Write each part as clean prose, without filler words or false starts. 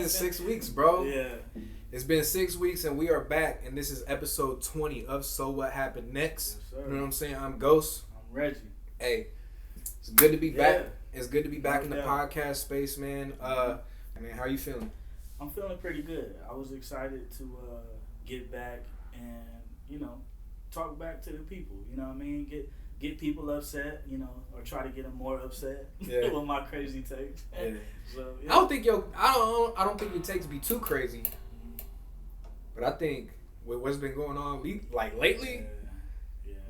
been 6 weeks, bro. Yeah. It's been 6 weeks and we are back, and this is episode 20 of So What Happened Next. Yes, you know what I'm saying? I'm Ghost. I'm Reggie. Hey, it's good to be back. It's good to be back in the podcast space, man. Man, how you feeling? I'm feeling pretty good. I was excited to get back and, talk back to the people. You know what I mean? Get people upset, or try to get them more upset with my crazy takes. Yeah. So, I don't think your takes be too crazy. But I think with what's been going on lately,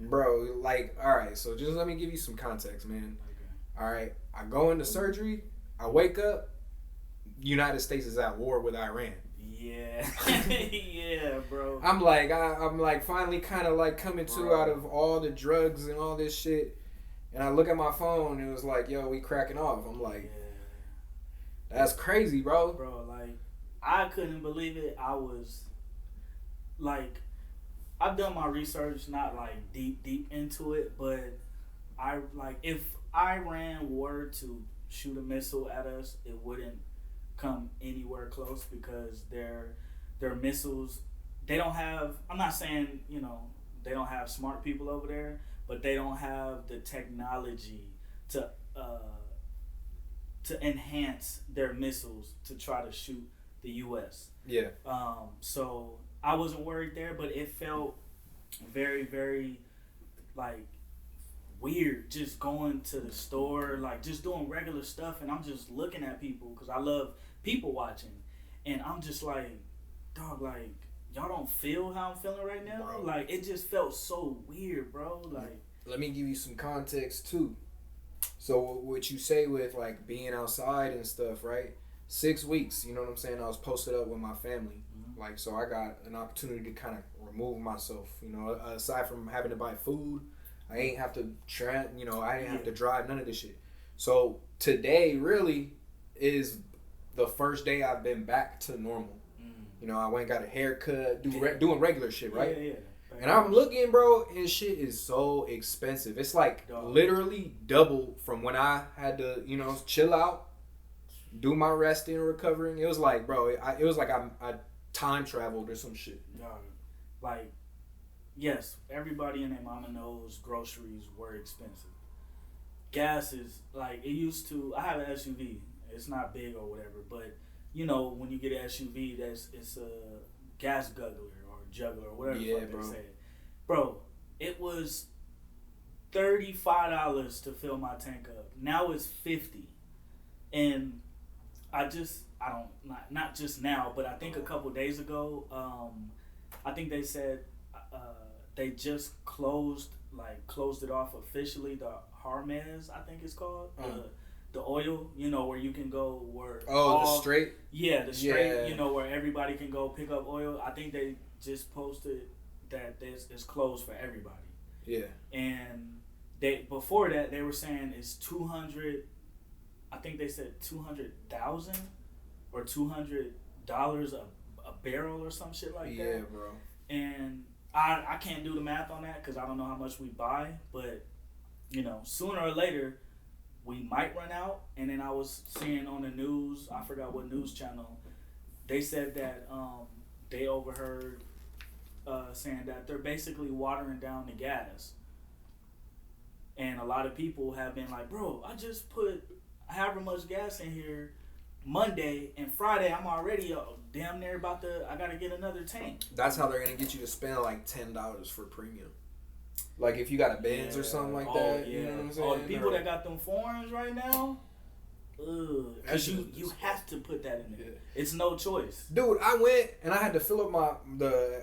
bro, all right, so just let me give you some context, man. Okay. All right, I go into surgery, I wake up, United States is at war with Iran. Yeah. Yeah, bro. I'm like finally kind of like coming to out of all the drugs and all this shit, and I look at my phone and it was like, yo, we cracking off. I'm like, that's crazy, bro. Bro, like, I couldn't believe it. I was like, I've done my research, not like deep into it, but if Iran were to shoot a missile at us, it wouldn't come anywhere close because their missiles, they don't have, I'm not saying, they don't have smart people over there, but they don't have the technology to enhance their missiles to try to shoot the US. Yeah. So I wasn't worried there, but it felt very, very like weird just going to the store, like just doing regular stuff, and I'm just looking at people because I love people watching, and I'm just like, dog, like, y'all don't feel how I'm feeling right now, bro. Like, it just felt so weird, bro. Like, let me give you some context too. So what you say with like being outside and stuff, right? 6 weeks, you know what I'm saying? I was posted up with my family. Like, so I got an opportunity to kind of remove myself, aside from having to buy food, I ain't have to I didn't have to drive, none of this shit. So today really is the first day I've been back to normal. I went and got a haircut, doing regular shit, right? Yeah. And I'm looking, bro, and shit is so expensive. It's like literally double from when I had to, chill out, do my resting and recovering. It was like, bro, it was like I time traveled or some shit. Like, yes, everybody and their mama knows groceries were expensive. Gas is like, it used to, I have an SUV. It's not big or whatever, but when you get an SUV, it's a gas guggler or juggler or whatever the fuck they say. Bro, it was $35 to fill my tank up. Now it's $50. And not just now, but I think a couple days ago, I think they said they just closed it off officially, the Hermes, I think it's called, the oil, where you can go where the straight? Yeah, the straight, where everybody can go pick up oil. I think they just posted that it's closed for everybody. Yeah. And before that they were saying it's 200, I think they said 200,000 or $200 a barrel or some shit like that. Yeah, bro. And I can't do the math on that because I don't know how much we buy, but sooner or later we might run out. And then I was seeing on the news, I forgot what news channel, they said that they overheard saying that they're basically watering down the gas. And a lot of people have been like, bro, I just put however much gas in here Monday, and Friday I'm already damn near I gotta get another tank. That's how they're gonna get you to spend like $10 for premium. Like if you got a Benz or something like that. Yeah. You know what I'm saying? The people that got them foreigns right now, because you have to put that in there. Yeah. It's no choice. Dude, I went and I had to fill up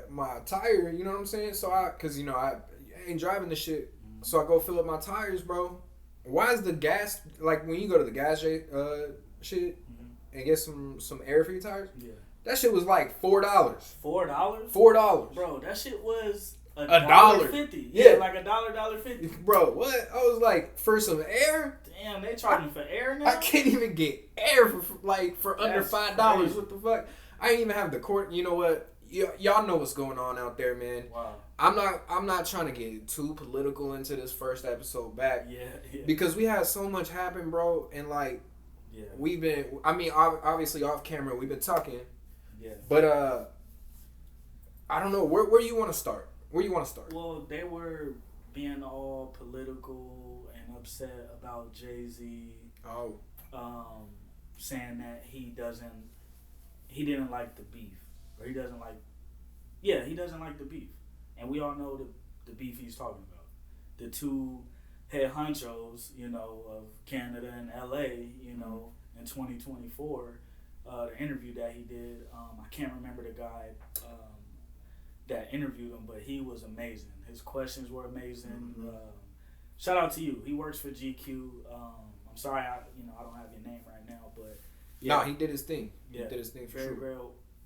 my tire, you know what I'm saying? So I ain't driving the shit. So I go fill up my tires, bro. Why is the gas, like when you go to the gas shit and get some air for your tires? Yeah. That shit was like $4. $4? $4. Bro, that shit was $1.50. Yeah, like $1.50. Bro, what? I was like, for some air? Damn, they charging for air now? I can't even get air for under $5. Crazy. What the fuck? I ain't even have the court. You know what? Y'all know what's going on out there, man. Wow. I'm not trying to get too political into this first episode back. Yeah. Because we had so much happen, bro, and like Yeah. we've been. I mean, obviously off camera, we've been talking. Yeah. But I don't know where you want to start. Where you want to start? Well, they were being all political and upset about Jay-Z. Oh. Saying that he didn't like the beef, or he doesn't like. Yeah, he doesn't like the beef, and we all know the beef he's talking about. The two head honchos, of Canada and LA, in 2024, the interview that he did. I can't remember the guy that interviewed him, but he was amazing. His questions were amazing. Mm-hmm. Shout out to you. He works for GQ. I'm sorry, I don't have your name right now, but yeah. No, he did his thing. Yeah, he did his thing for very, sure. Very,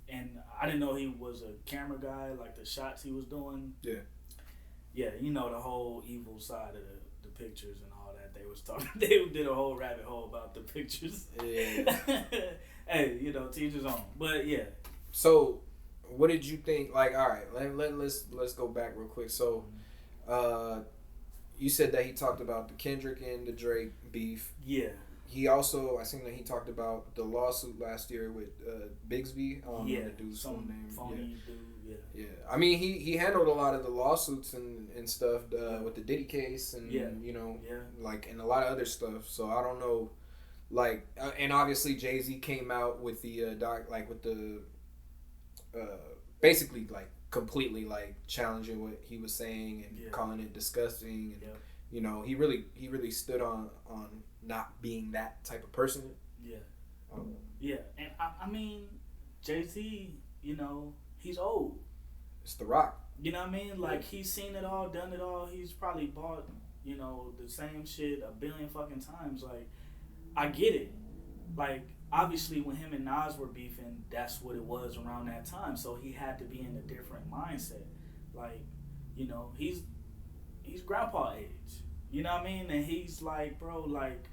and I didn't know he was a camera guy. Like the shots he was doing. Yeah. Yeah, the whole evil side of the pictures and all that. They was talking. They did a whole rabbit hole about the pictures. Yeah. Hey, teach his own. But yeah. So, what did you think? Like, all right, let's go back real quick. So, you said that he talked about the Kendrick and the Drake beef. Yeah. He also, I seen that he talked about the lawsuit last year with Bigsby. Yeah. The dude's full name. Phony dude. Yeah. Yeah. I mean, he handled a lot of the lawsuits and stuff with the Diddy case and like and a lot of other stuff. So I don't know, like, and obviously Jay-Z came out with the basically like completely like challenging what he was saying and calling it disgusting and he really stood on not being that type of person. Yeah. Yeah, and I mean Jay-Z, he's old. It's The Rock. You know what I mean? Like he's seen it all, done it all. He's probably bought the same shit a billion fucking times. Like I get it. Like obviously when him and Nas were beefing, that's what it was around that time. So he had to be in a different mindset. Like, he's grandpa age. You know what I mean? And he's like, bro, like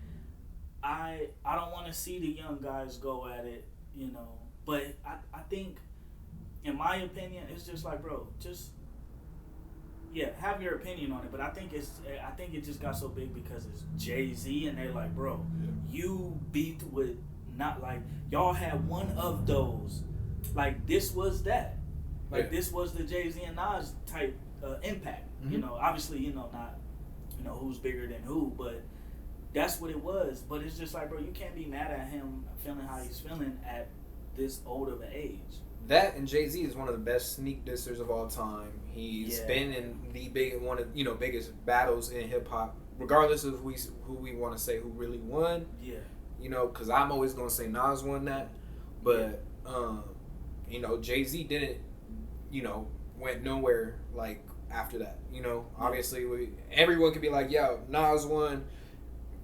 I don't want to see the young guys go at it, But I think, in my opinion, it's just like, bro, just have your opinion on it. But I think it just got so big because it's Jay-Z, and they're like, bro, you beefed with. Not like y'all had one of those, like this was that, like this was the Jay-Z and Nas type impact. Mm-hmm. Obviously, not who's bigger than who, but that's what it was. But it's just like, bro, you can't be mad at him feeling how he's feeling at this old of an age. That and Jay-Z is one of the best sneak dissers of all time. He's been in the biggest battles in hip hop, regardless of who we want to say who really won. Yeah. Because I'm always going to say Nas won that. But, Jay-Z didn't, went nowhere, like, after that. Obviously, everyone could be like, yo, Nas won.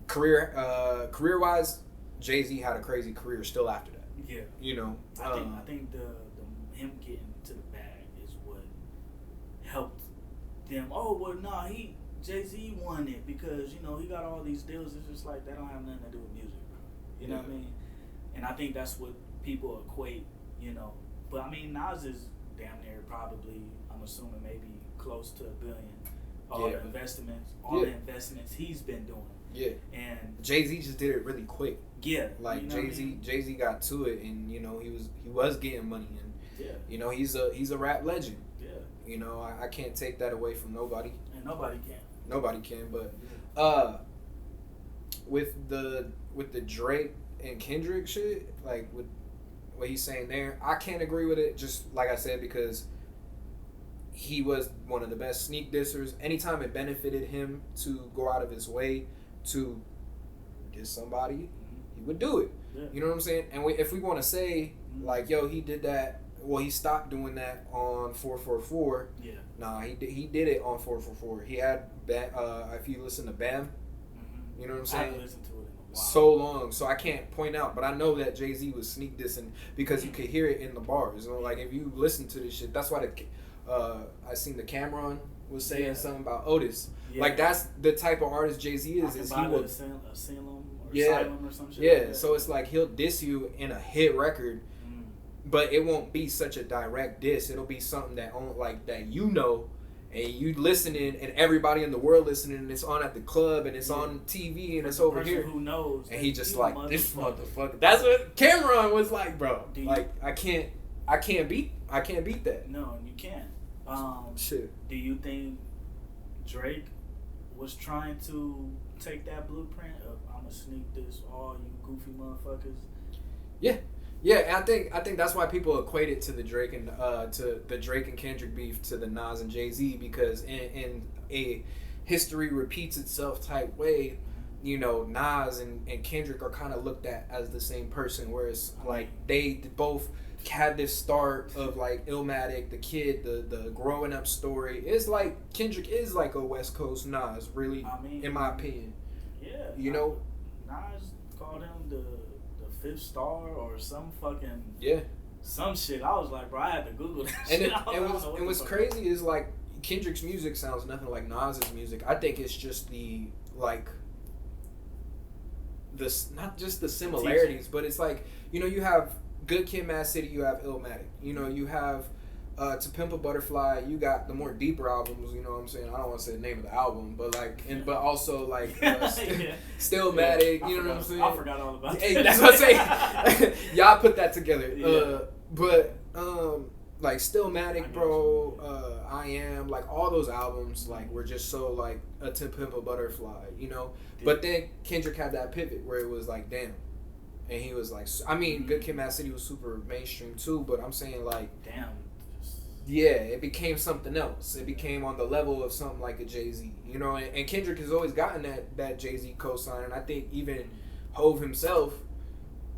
Career-wise, Jay-Z had a crazy career still after that. Yeah. I think the him getting to the bag is what helped them. Oh, well, nah, Jay-Z won it because, he got all these deals. It's just like, that don't have nothing to do with music. You know what I mean? And I think that's what people equate, But I mean, Nas is damn near probably, I'm assuming maybe close to $1 billion. All the investments he's been doing. Yeah. And Jay-Z just did it really quick. Yeah. Like Jay-Z got to it, and he was getting money, and he's a rap legend. Yeah. I can't take that away from nobody. And nobody can. Nobody can, but with the Drake and Kendrick shit, like with what he's saying there, I can't agree with it. Just like I said, because he was one of the best sneak dissers. Anytime it benefited him to go out of his way to diss somebody, he would do it. Yeah. You know what I'm saying? And if we want to say like, yo, he did that. Well, he stopped doing that on 444. Yeah. Nah, he did it on 444. He had if you listen to Bam, you know what I'm saying? I haven't listened to it in a while. So long, so I can't point out, but I know that Jay-Z was sneak dissing because you could hear it in the bars. Like if you listen to this shit, that's why I seen the Cameron was saying something about Otis. Yeah. Like that's the type of artist Jay-Z is. He will Asylum or some shit. Yeah, like that. So it's like he'll diss you in a hit record, but it won't be such a direct diss. It'll be something that and you listening, and everybody in the world listening, and it's on at the club, and it's on TV, and it's over here. Who knows? And he just like this motherfucker. That's what Cameron was like, bro. Like I can't beat that. No, you can't. Shit. Do you think Drake was trying to take that blueprint of I'm gonna sneak this all you goofy motherfuckers? Yeah, and I think that's why people equate it to the Drake and Kendrick beef to the Nas and Jay-Z, because in a history repeats itself type way, you know, Nas and Kendrick are kind of looked at as the same person, whereas like they both had this start of like Illmatic, the kid, the growing up story. It's like Kendrick is like a West Coast Nas, really, in my opinion. Yeah. You know? Nas called him the fifth star or some fucking... Yeah. Some shit. I was like, bro, I had to Google that and shit. And what's crazy is like Kendrick's music sounds nothing like Nas's music. I think it's just the like this, not just the similarities, but it's like, you know, you have Good Kid, Mad City, you have Illmatic. You know, you have To Pimp a Butterfly, you got the more deeper albums, you know what I'm saying? I don't want to say the name of the album, but like, but also like Stillmatic, you know what I'm saying? I forgot all about that. Hey, that's what I'm saying. Y'all put that together. But like Stillmatic, bro, I Am, like all those albums like were just so like a To Pimp a Butterfly, you know? But then Kendrick had that pivot where it was like, damn. And he was like, I mean, Good Kid, Mad City was super mainstream too, but I'm saying like, damn. Yeah, it became something else. It became on the level of something like a Jay-Z, you know. And Kendrick has always gotten that Jay-Z cosign, and I think even Hove himself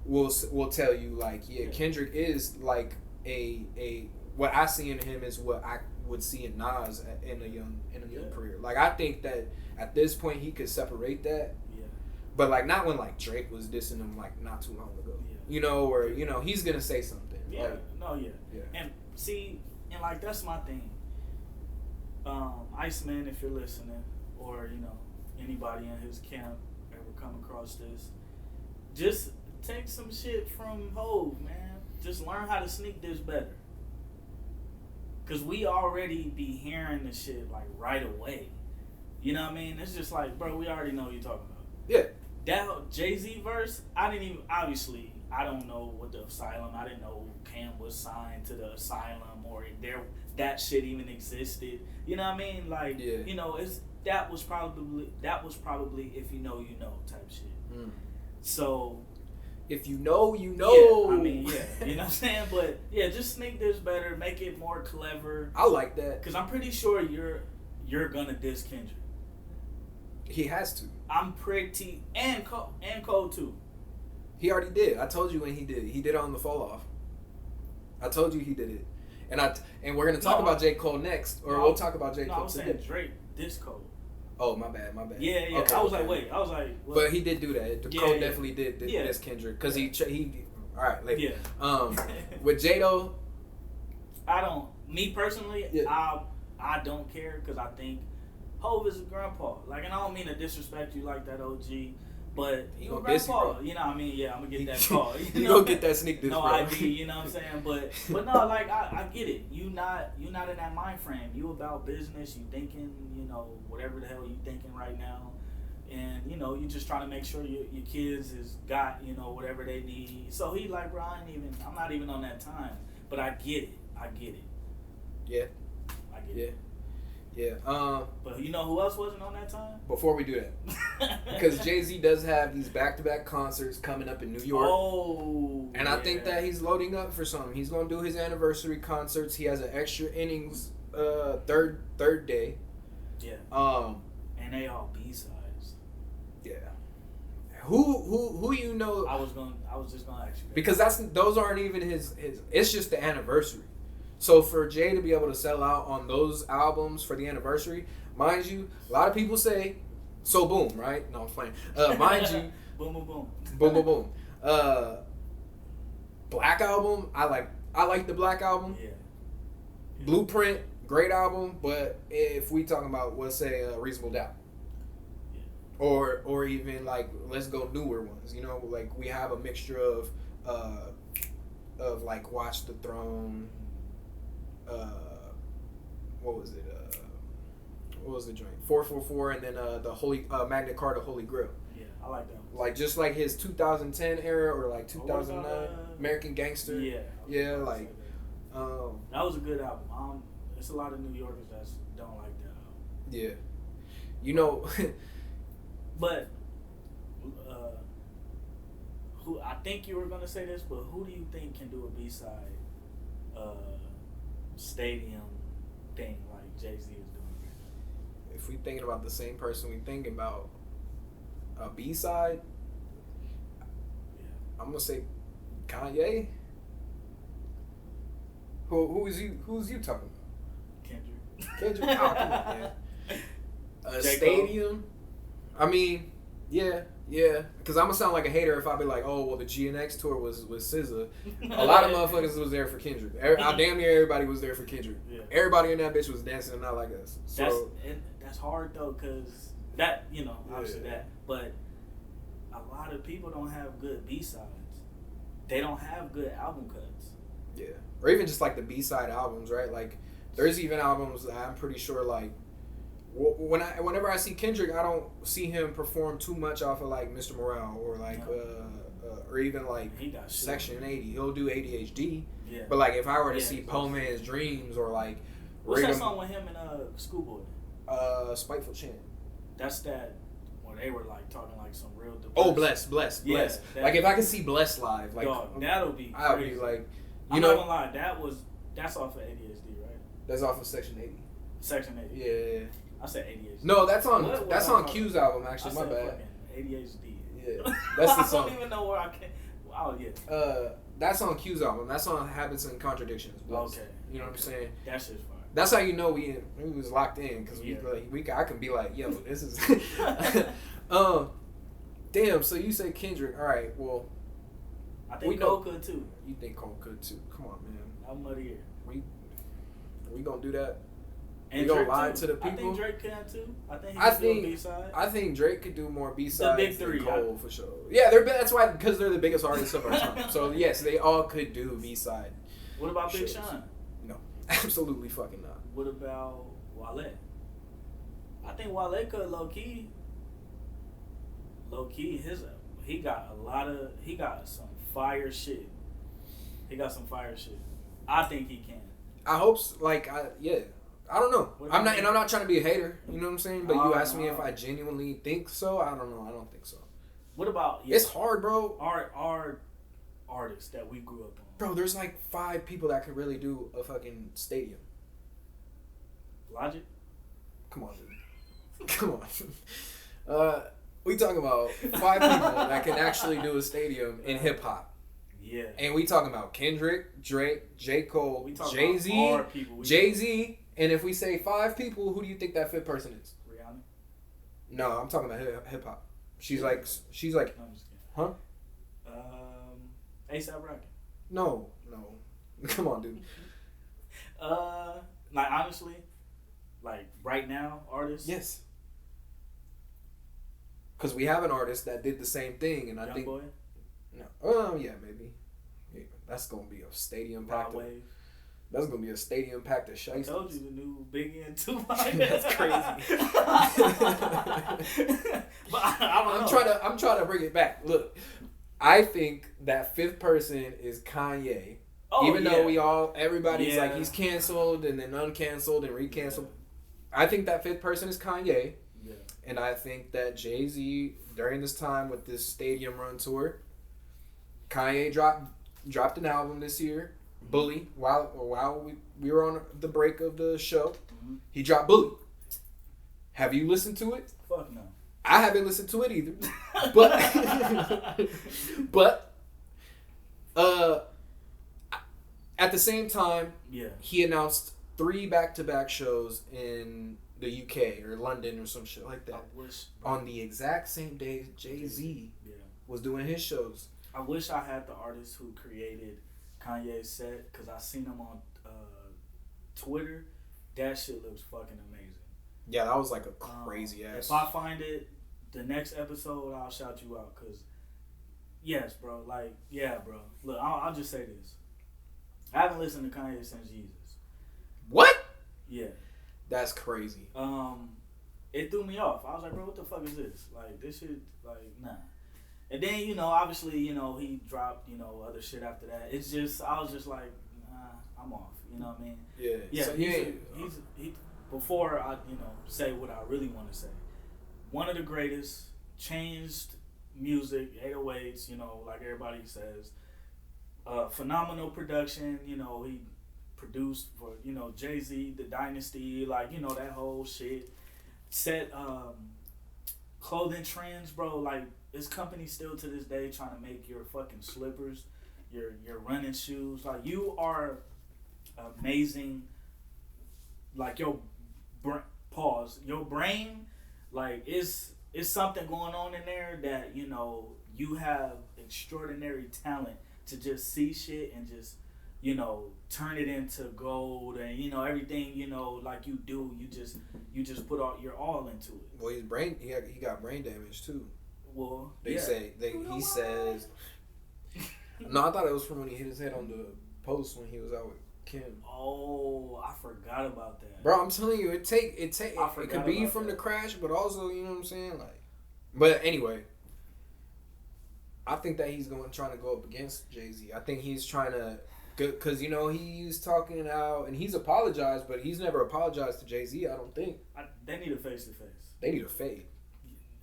will tell you like, yeah, Kendrick is like a what I see in him is what I would see in Nas in a young career. Like I think that at this point he could separate that. Yeah. But like not when like Drake was dissing him like not too long ago. Yeah. You know, or you know he's gonna say something. Yeah. Like, Yeah. And see. And like that's my thing. Iceman, if you're listening, or you know anybody in his camp ever come across this, just take some shit from Hove, man. Just learn how to sneak this better. Cause we already be hearing the shit like right away. You know what I mean? It's just like, bro, we already know what you're talking about. Yeah. That Jay-Z verse, I don't know what the Asylum. I didn't know Cam was signed to the Asylum or that shit even existed. You know what I mean? Like, you know, that was probably if you know, you know type shit. Mm. So, if you know, you know. Yeah, I mean, yeah, you know what I'm saying? But yeah, just sneak this better, make it more clever. I like that because I'm pretty sure you're gonna diss Kendrick. He has to. I'm pretty and Cole too. He already did. I told you when he did. He did it on the Fall Off. I told you he did it. And we're gonna talk about J.Cole next, or we'll talk about J.Cole. No, I was saying Drake diss Cole. Oh, my bad. Yeah. Okay, I was like, wait. I was like, well, but he did do that. Cole definitely did diss Kendrick because he. All right, later. Yeah. With J-Do, me personally, I don't care because I think Hove is a grandpa. Like, and I don't mean to disrespect you like that, OG. But you a grandpa, you know what I mean? Yeah, I'm gonna get that call. You gonna get that sneak this, no bro. ID, you know what I'm saying? But no, like I get it. You not in that mind frame. You about business. You thinking, you know, whatever the hell you thinking right now, and you know you just trying to make sure your kids has got, you know, whatever they need. So he like, bro, I'm not even on that time. But I get it. Yeah. I get it. Yeah. But you know who else wasn't on that time? Before we do that, because Jay-Z does have these back-to-back concerts coming up in New York. Oh. And I think that he's loading up for something. He's gonna do his anniversary concerts. He has an extra innings third day. Yeah. And they all B-sides. Yeah. Who you know? I was just gonna ask you that. Because those aren't even his. It's just the anniversary. So for Jay to be able to sell out on those albums for the anniversary, mind you, a lot of people say, so boom, right? No, I'm playing. Mind you, boom, boom, boom, boom, boom, boom. Black Album, I like the Black Album. Yeah. Blueprint, great album, but if we talking about, let's say, Reasonable Doubt, or even like let's go newer ones, you know, like we have a mixture of like Watch the Throne. What was it? what was the joint? 444, and then the Holy Magna Carta Holy Grail. Yeah, I like that one. Like just like his 2010 era or like 2009 American Gangster. Yeah. Yeah, like that was a good album. There's a lot of New Yorkers that don't like that album. Yeah. You know, but who I think you were gonna say this, but who do you think can do a B-side stadium thing like Jay-Z is doing? If we thinking about the same person we thinking about a B-side, yeah. I'm gonna say Kanye. Who's you talking about? Kendrick. Oh, come on, man. A J. stadium. I mean, yeah. Because I'm gonna sound like a hater if I be like, oh, well, the GNX tour was with SZA. A lot of motherfuckers was there for Kendrick. Damn near everybody was there for Kendrick. Yeah. Everybody in that bitch was dancing and not like us. So that's hard though, cause that obviously that, but a lot of people don't have good B-sides. They don't have good album cuts. Yeah, or even just like the B-side albums, right? Like, there's even albums that I'm pretty sure like. Whenever I see Kendrick, I don't see him perform too much off of like Mr. Morale or like or even like Section 80. He'll do ADHD. Yeah. But like if I were to see Poe Man's Dreams or like what's that song with him and Schoolboy? Spiteful Chant. That's that when they were like talking like some real depressed. Oh, Bless. Yeah, like if I could see Bless live, like dog, that'll be crazy. I'd be like, I'm not gonna lie, that's off of ADHD, right? That's off of Section 80. Section 80. Yeah. I said ADHD. No, that's on Q's album actually. My bad. ADHD. Yeah, that's the song. I don't even know where I can. Oh yeah. That's on Q's album. That's on Habits and Contradictions. Okay. You know what I'm saying? That shit's fire. That's how you know we was locked in because I can be like, yo, this is. Damn. So you say Kendrick? All right. Well, I think Cole could too. You think Cole could too? Come on, man. I'm muddy here. We gonna do that? And we gonna lie to the people? I think Drake can too. I think B-side. I think Drake could do more B-sides the big three, than Cole for sure. Yeah, that's why because they're the biggest artists of our time. So yes, they all could do B-side. What about Big shows. Sean? No, absolutely fucking not. What about Wale? I think Wale could low key. He got some fire shit. I think he can. I hope so. I don't know. I'm not trying to be a hater. You know what I'm saying? But you asked me if I genuinely think so. I don't know. I don't think so. What about it's hard, bro. Our artists that we grew up on. Bro, there's like 5 people that could really do a fucking stadium. Logic? Come on, dude. Come on. We talking about 5 people that can actually do a stadium in hip hop. Yeah. And we talking about Kendrick, Drake, J. Cole, Jay-Z, and if we say 5 people, who do you think that 5th person is? Rihanna? No, I'm talking about hip hop. She's like, no, I'm just kidding. huh? A$AP Rocky. No. Come on, dude. Like honestly, like right now, artists. Yes. Because we have an artist that did the same thing, and I think. Boy? No. Yeah, maybe. Yeah, that's gonna be a stadium packed. That's gonna be a stadium packed of shiesties. I told you the new Biggie and Tupac. That's crazy. But I don't know. I'm trying to bring it back. Look, I think that 5th person is Kanye. Even though everybody's like he's canceled and then uncanceled and recanceled. I think that 5th person is Kanye. Yeah. And I think that Jay-Z during this time with this stadium run tour, Kanye dropped an album this year, Bully, while we were on the break of the show. Mm-hmm. He dropped Bully. Have you listened to it? Fuck no. I haven't listened to it either. But at the same time, he announced 3 back-to-back shows in the UK or London or some shit like that. On the exact same day Jay-Z was doing his shows. I wish I had the artist who created Kanye's set because I seen him on Twitter. That shit looks fucking amazing. Yeah, that was like a crazy ass. If I find it, the next episode I'll shout you out because yes, bro. Like, yeah, bro. Look, I'll just say this. I haven't listened to Kanye since Jesus. What? Yeah. That's crazy. It threw me off. I was like, bro, what the fuck is this? Like, this shit, like, nah. And then, you know, obviously, you know, he dropped, you know, other shit after that. It's just, I was just like, nah, I'm off. You know what I mean? Yeah. Yeah. So, He's before I, you know, say what I really want to say. One of the greatest, changed music, 808s, you know, like everybody says. Phenomenal production, you know, he produced for, you know, Jay-Z, The Dynasty, like, you know, that whole shit. Set clothing trends, bro. Like, this company still to this day trying to make your fucking slippers, your running shoes. Like, you are amazing. Like, your your brain, like, it's something going on in there that, you know, you have extraordinary talent to just see shit and just, you know, turn it into gold, and, you know, everything, you know, like you do, you just put your all into it. Well, he got brain damage too. Well, he says. No, I thought it was from when he hit his head on the post when he was out with Kim. Oh, I forgot about that. Bro, I'm telling you, it could be from the crash, but also, you know what I'm saying, like. But anyway, I think that he's trying to go up against Jay-Z. I think he's trying to. Because, you know, he's talking out, and he's apologized, but he's never apologized to Jay-Z, I don't think. They need a face-to-face. They need a fade.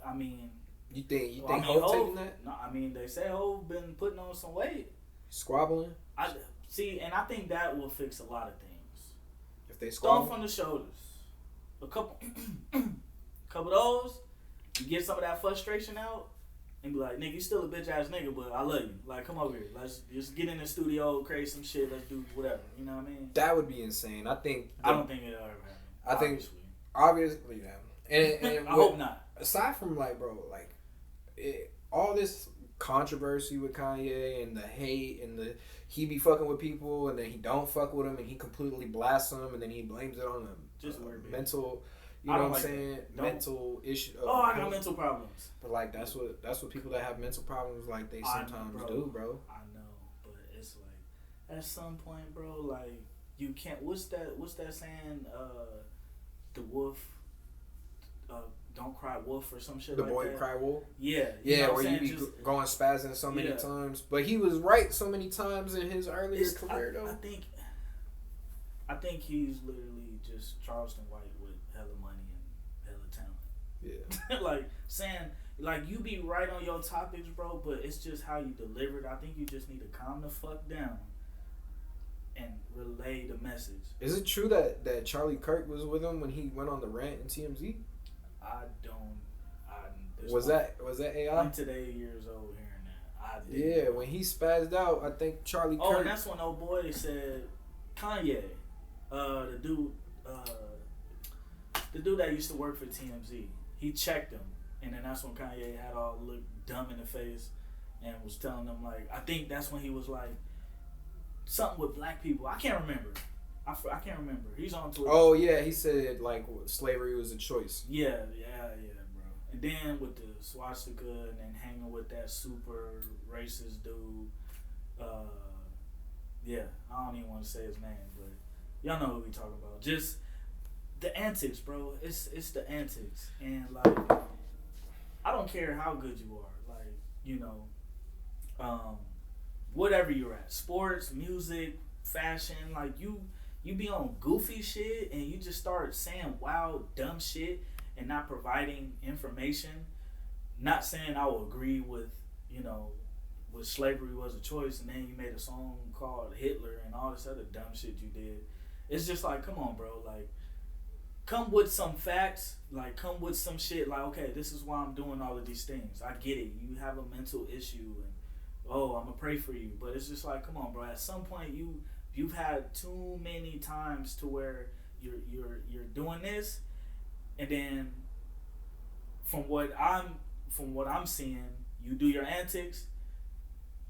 I mean... You think Hov taking that? No, I mean, they say Hov been putting on some weight. Squabbling? See, and I think that will fix a lot of things. If they squabble? Throw from the shoulders. A couple of those, you get some of that frustration out, and be like, nigga, you still a bitch ass nigga, but I love you. Like, come over here. Let's just get in the studio, create some shit. Let's do whatever. You know what I mean? That would be insane. I don't think it'll ever happen. Obviously, yeah. And I hope not. Aside from, like, bro, like, all this controversy with Kanye and the hate and he be fucking with people and then he don't fuck with them and he completely blasts them and then he blames it on a mental. You know what I'm saying? Mental issue. I got mental problems. But like that's what people that have mental problems like they sometimes do, bro. I know, but it's like at some point, bro, like you can't. What's that saying? The wolf. Don't cry wolf or some shit like that. The boy cry wolf? Yeah. Yeah, where you be going spazzing so many times. But he was right so many times in his earlier career, though. I think he's literally just Charleston White with hella money and hella talent. Yeah. Like, saying, like, you be right on your topics, bro, but it's just how you deliver it. I think you just need to calm the fuck down and relay the message. Is it true that Charlie Kirk was with him when he went on the rant in TMZ? Was that AI? I'm today years old hearing that. When he spazzed out, I think Charlie Kirk. Oh, and that's when old boy said Kanye, the dude that used to work for TMZ. He checked him, and then that's when Kanye had all looked dumb in the face and was telling them, like, I think that's when he was like something with black people. I can't remember. I can't remember. He's on Twitter. Oh yeah, he said like slavery was a choice. Yeah, bro. And then with the swastika and then hanging with that super racist dude. I don't even want to say his name, but y'all know who we talking about. Just the antics, bro. It's the antics, and like I don't care how good you are. Like, you know, whatever you're at, sports, music, fashion, like you be on goofy shit and you just start saying wild, dumb shit and not providing information. Not saying I will agree with, you know, with slavery was a choice, and then you made a song called Hitler and all this other dumb shit you did. It's just like, come on, bro. Like, come with some facts. Like, come with some shit. Like, okay, this is why I'm doing all of these things. I get it. You have a mental issue, and I'm gonna pray for you. But it's just like, come on, bro. At some point, you've had too many times to where you're doing this, and then from what I'm seeing, you do your antics,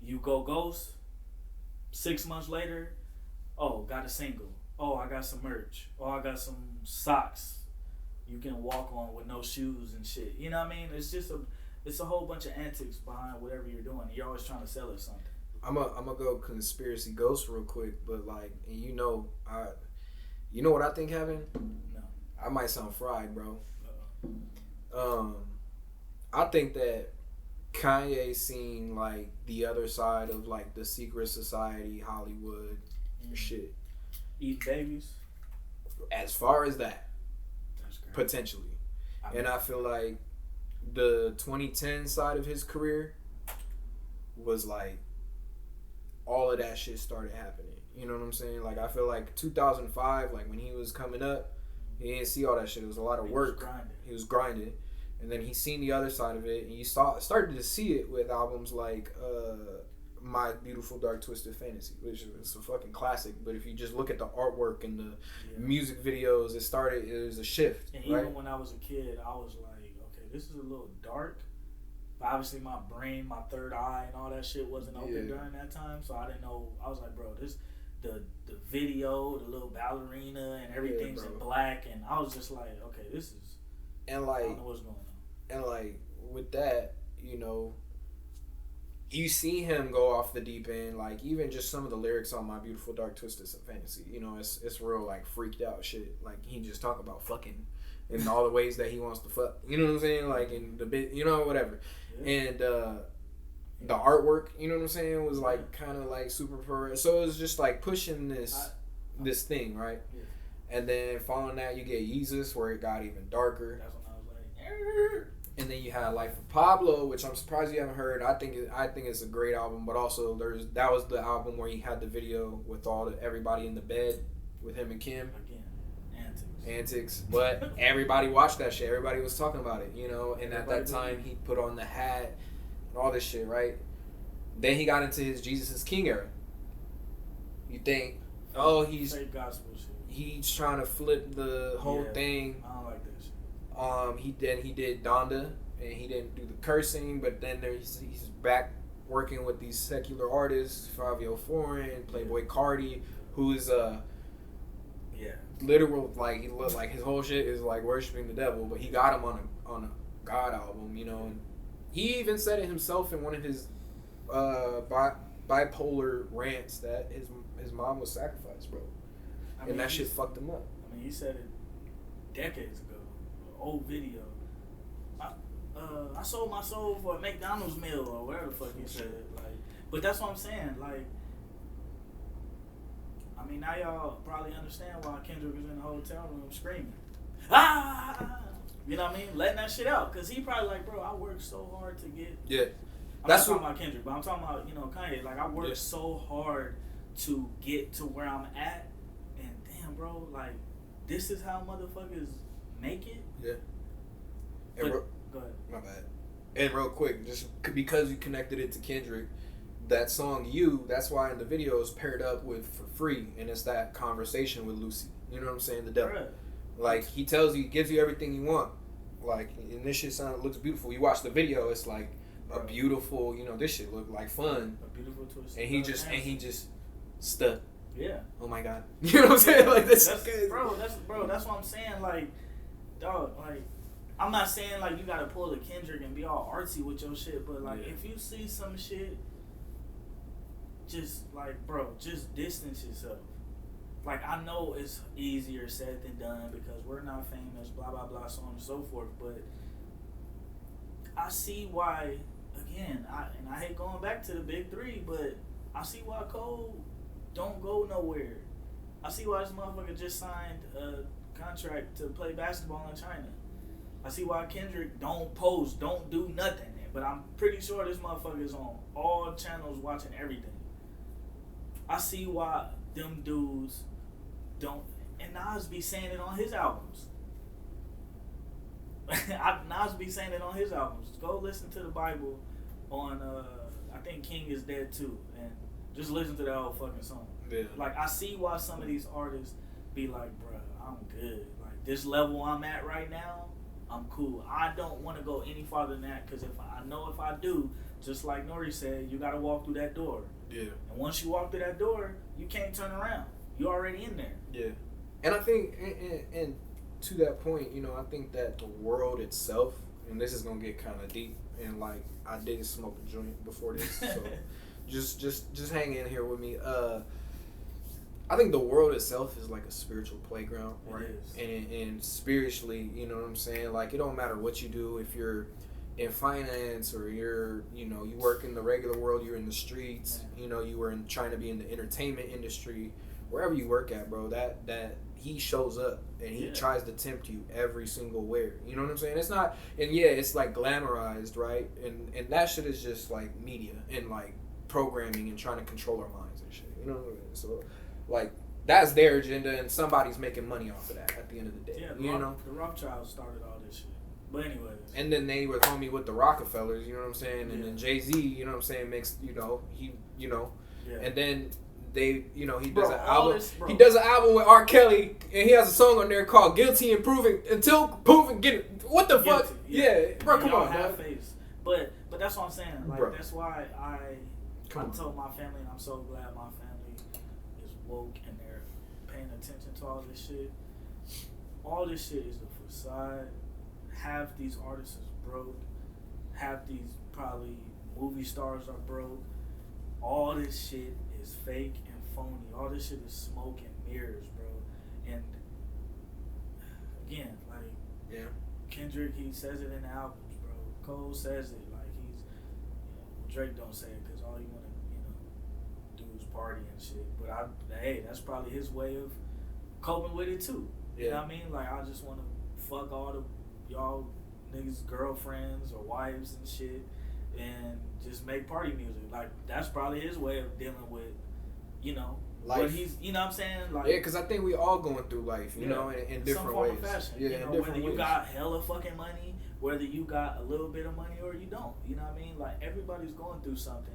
you go ghost. 6 months later, got a single. I got some merch. I got some socks you can walk on with no shoes and shit. You know what I mean? It's just a whole bunch of antics behind whatever you're doing. You're always trying to sell us something. I'm gonna go conspiracy ghost real quick, but like, and you know what I think happened? No. I might sound fried, bro. I think that Kanye seen like the other side of like the secret society Hollywood shit. Eat babies. As far as that, That's great. potentially, and I feel like the 2010 side of his career was like all of that shit started happening. You know what I'm saying? Like I feel like 2005, like when he was coming up, he didn't see all that shit. It was a lot of work. He was grinding. And then he seen the other side of it, and you started to see it with albums like My Beautiful Dark Twisted Fantasy, which is a fucking classic. But if you just look at the artwork and the music videos, it was a shift. And right? even when I was a kid, I was like, okay, this is a little dark. But obviously my brain, my third eye, and all that shit wasn't open during that time, so I didn't know. I was like, bro, this the video, the little ballerina, and everything's in black, and I was just like, okay, this is. And like, I don't know what's going on. And like with that, you know, you see him go off the deep end. Like even just some of the lyrics on My Beautiful Dark Twisted Fantasy, you know, it's real like freaked out shit. Like he just talk about fucking in all the ways that he wants to fuck. You know what I'm saying? Like in the bit, you know, whatever. Yeah. And the artwork, you know what I'm saying, was like kind of like super pro. So it was just like pushing this thing, right? Yeah. And then following that, you get Yeezus, where it got even darker. That's when I was like. And then you had Life of Pablo, which I'm surprised you haven't heard. I think it's a great album, but also that was the album where he had the video with everybody in the bed with him and Kim. Again, antics. But everybody watched that shit. Everybody was talking about it, you know. And at that time, he put on the hat and all this shit, right? Then he got into his Jesus is King era. You think, he's gospel shit. He's trying to flip the whole thing. I don't like that shit. He did Donda, and he didn't do the cursing, but then he's back working with these secular artists, Fabio Foreign, Playboy Cardi, who is literal, like he looked like his whole shit is like worshiping the devil, but he got him on a God album, you know, and he even said it himself in one of his bipolar rants that his mom was sacrificed, bro, and that shit fucked him up. I mean, he said it decades ago. Old video. I sold my soul for a McDonald's meal or whatever the fuck he said. Like, but that's what I'm saying. Like, I mean, now y'all probably understand why Kendrick was in the hotel room screaming, ah! You know what I mean? Letting that shit out, cause he probably like, bro, I worked so hard to get. Yeah. I'm not talking about Kendrick, but I'm talking about Kanye. Like, I worked so hard to get to where I'm at, and damn, bro, like, this is how motherfuckers make it. Yeah. Go ahead. My bad. And real quick, just because you connected it to Kendrick, that song "You," that's why in the video is paired up with "For Free," and it's that conversation with Lucy. You know what I'm saying? The devil. Right. Like he gives you everything you want. Like, and this shit looks beautiful. You watch the video, it's like a beautiful. You know, this shit look like fun. A beautiful twist. And he just stuck. Yeah. Oh my god. You know what I'm saying? Like that's what I'm saying. Like, dog, like, I'm not saying like you gotta pull a Kendrick and be all artsy with your shit, but like if you see some shit, just like, bro, just distance yourself. Like, I know it's easier said than done because we're not famous, blah blah blah, so on and so forth. But I see why. Again, I hate going back to the big three, but I see why Cole don't go nowhere. I see why this motherfucker just signed a contract to play basketball in China. I see why Kendrick don't post, don't do nothing. But I'm pretty sure this motherfucker is on all channels watching everything. I see why them dudes don't. And Nas be saying it on his albums. Nas be saying it on his albums. Go listen to the Bible on, I think King is Dead Too. And just listen to that whole fucking song. Yeah. Like, I see why some of these artists be like, bruh, I'm good. Like, this level I'm at right now, I'm cool. I don't want to go any farther than that because if I do, just like Nori said, you got to walk through that door. Yeah. And once you walk through that door, you can't turn around. You're already in there. Yeah. And I think, and to that point, you know, I think that the world itself, and this is going to get kind of deep, and like, I did smoke a joint before this, so just hang in here with me. I think the world itself is like a spiritual playground, right? It is. And spiritually, you know what I'm saying? Like, it don't matter what you do, if you're in finance or you're, you know, you work in the regular world, you're in the streets, you know, you were trying to be in the entertainment industry, wherever you work at, bro, that he shows up and he tries to tempt you every single where. You know what I'm saying? It's not, and yeah, it's like glamorized, right? And that shit is just like media and like programming and trying to control our minds and shit. You know what I mean? So, like, that's their agenda, and somebody's making money off of that at the end of the day. Yeah, the Rothschilds started all this shit. But anyways. And then they were homie with the Rockefellers, you know what I'm saying? And then Jay-Z, you know what I'm saying, makes, you know, and then they, you know, he does an album. He does an album with R. Kelly, and he has a song on there called "Guilty and Proven Until Proven Get It." What the fuck? Yeah, bro, come on, man. But that's what I'm saying. Like, bro. That's why I told my family, and I'm so glad my family is woke and they're paying attention to all this shit. All this shit is a facade. Half these artists is broke. Half these probably movie stars are broke. All this shit is fake and phony. All this shit is smoke and mirrors, bro. And again, like, Kendrick, he says it in the albums, bro. Cole says it, like, he's, you know, Drake don't say it because all you want to, you know, do is party and shit. But hey, that's probably his way of coping with it too. You know what I mean? Like, I just want to fuck all the y'all niggas' girlfriends or wives and shit and just make party music. Like, that's probably his way of dealing with, you know, life. What he's, you know what I'm saying? Like, yeah, because I think we all going through life, you know, in different some form ways. Of fashion. Yeah, you know, in different whether ways. You got hella fucking money, whether you got a little bit of money or you don't. You know what I mean? Like, everybody's going through something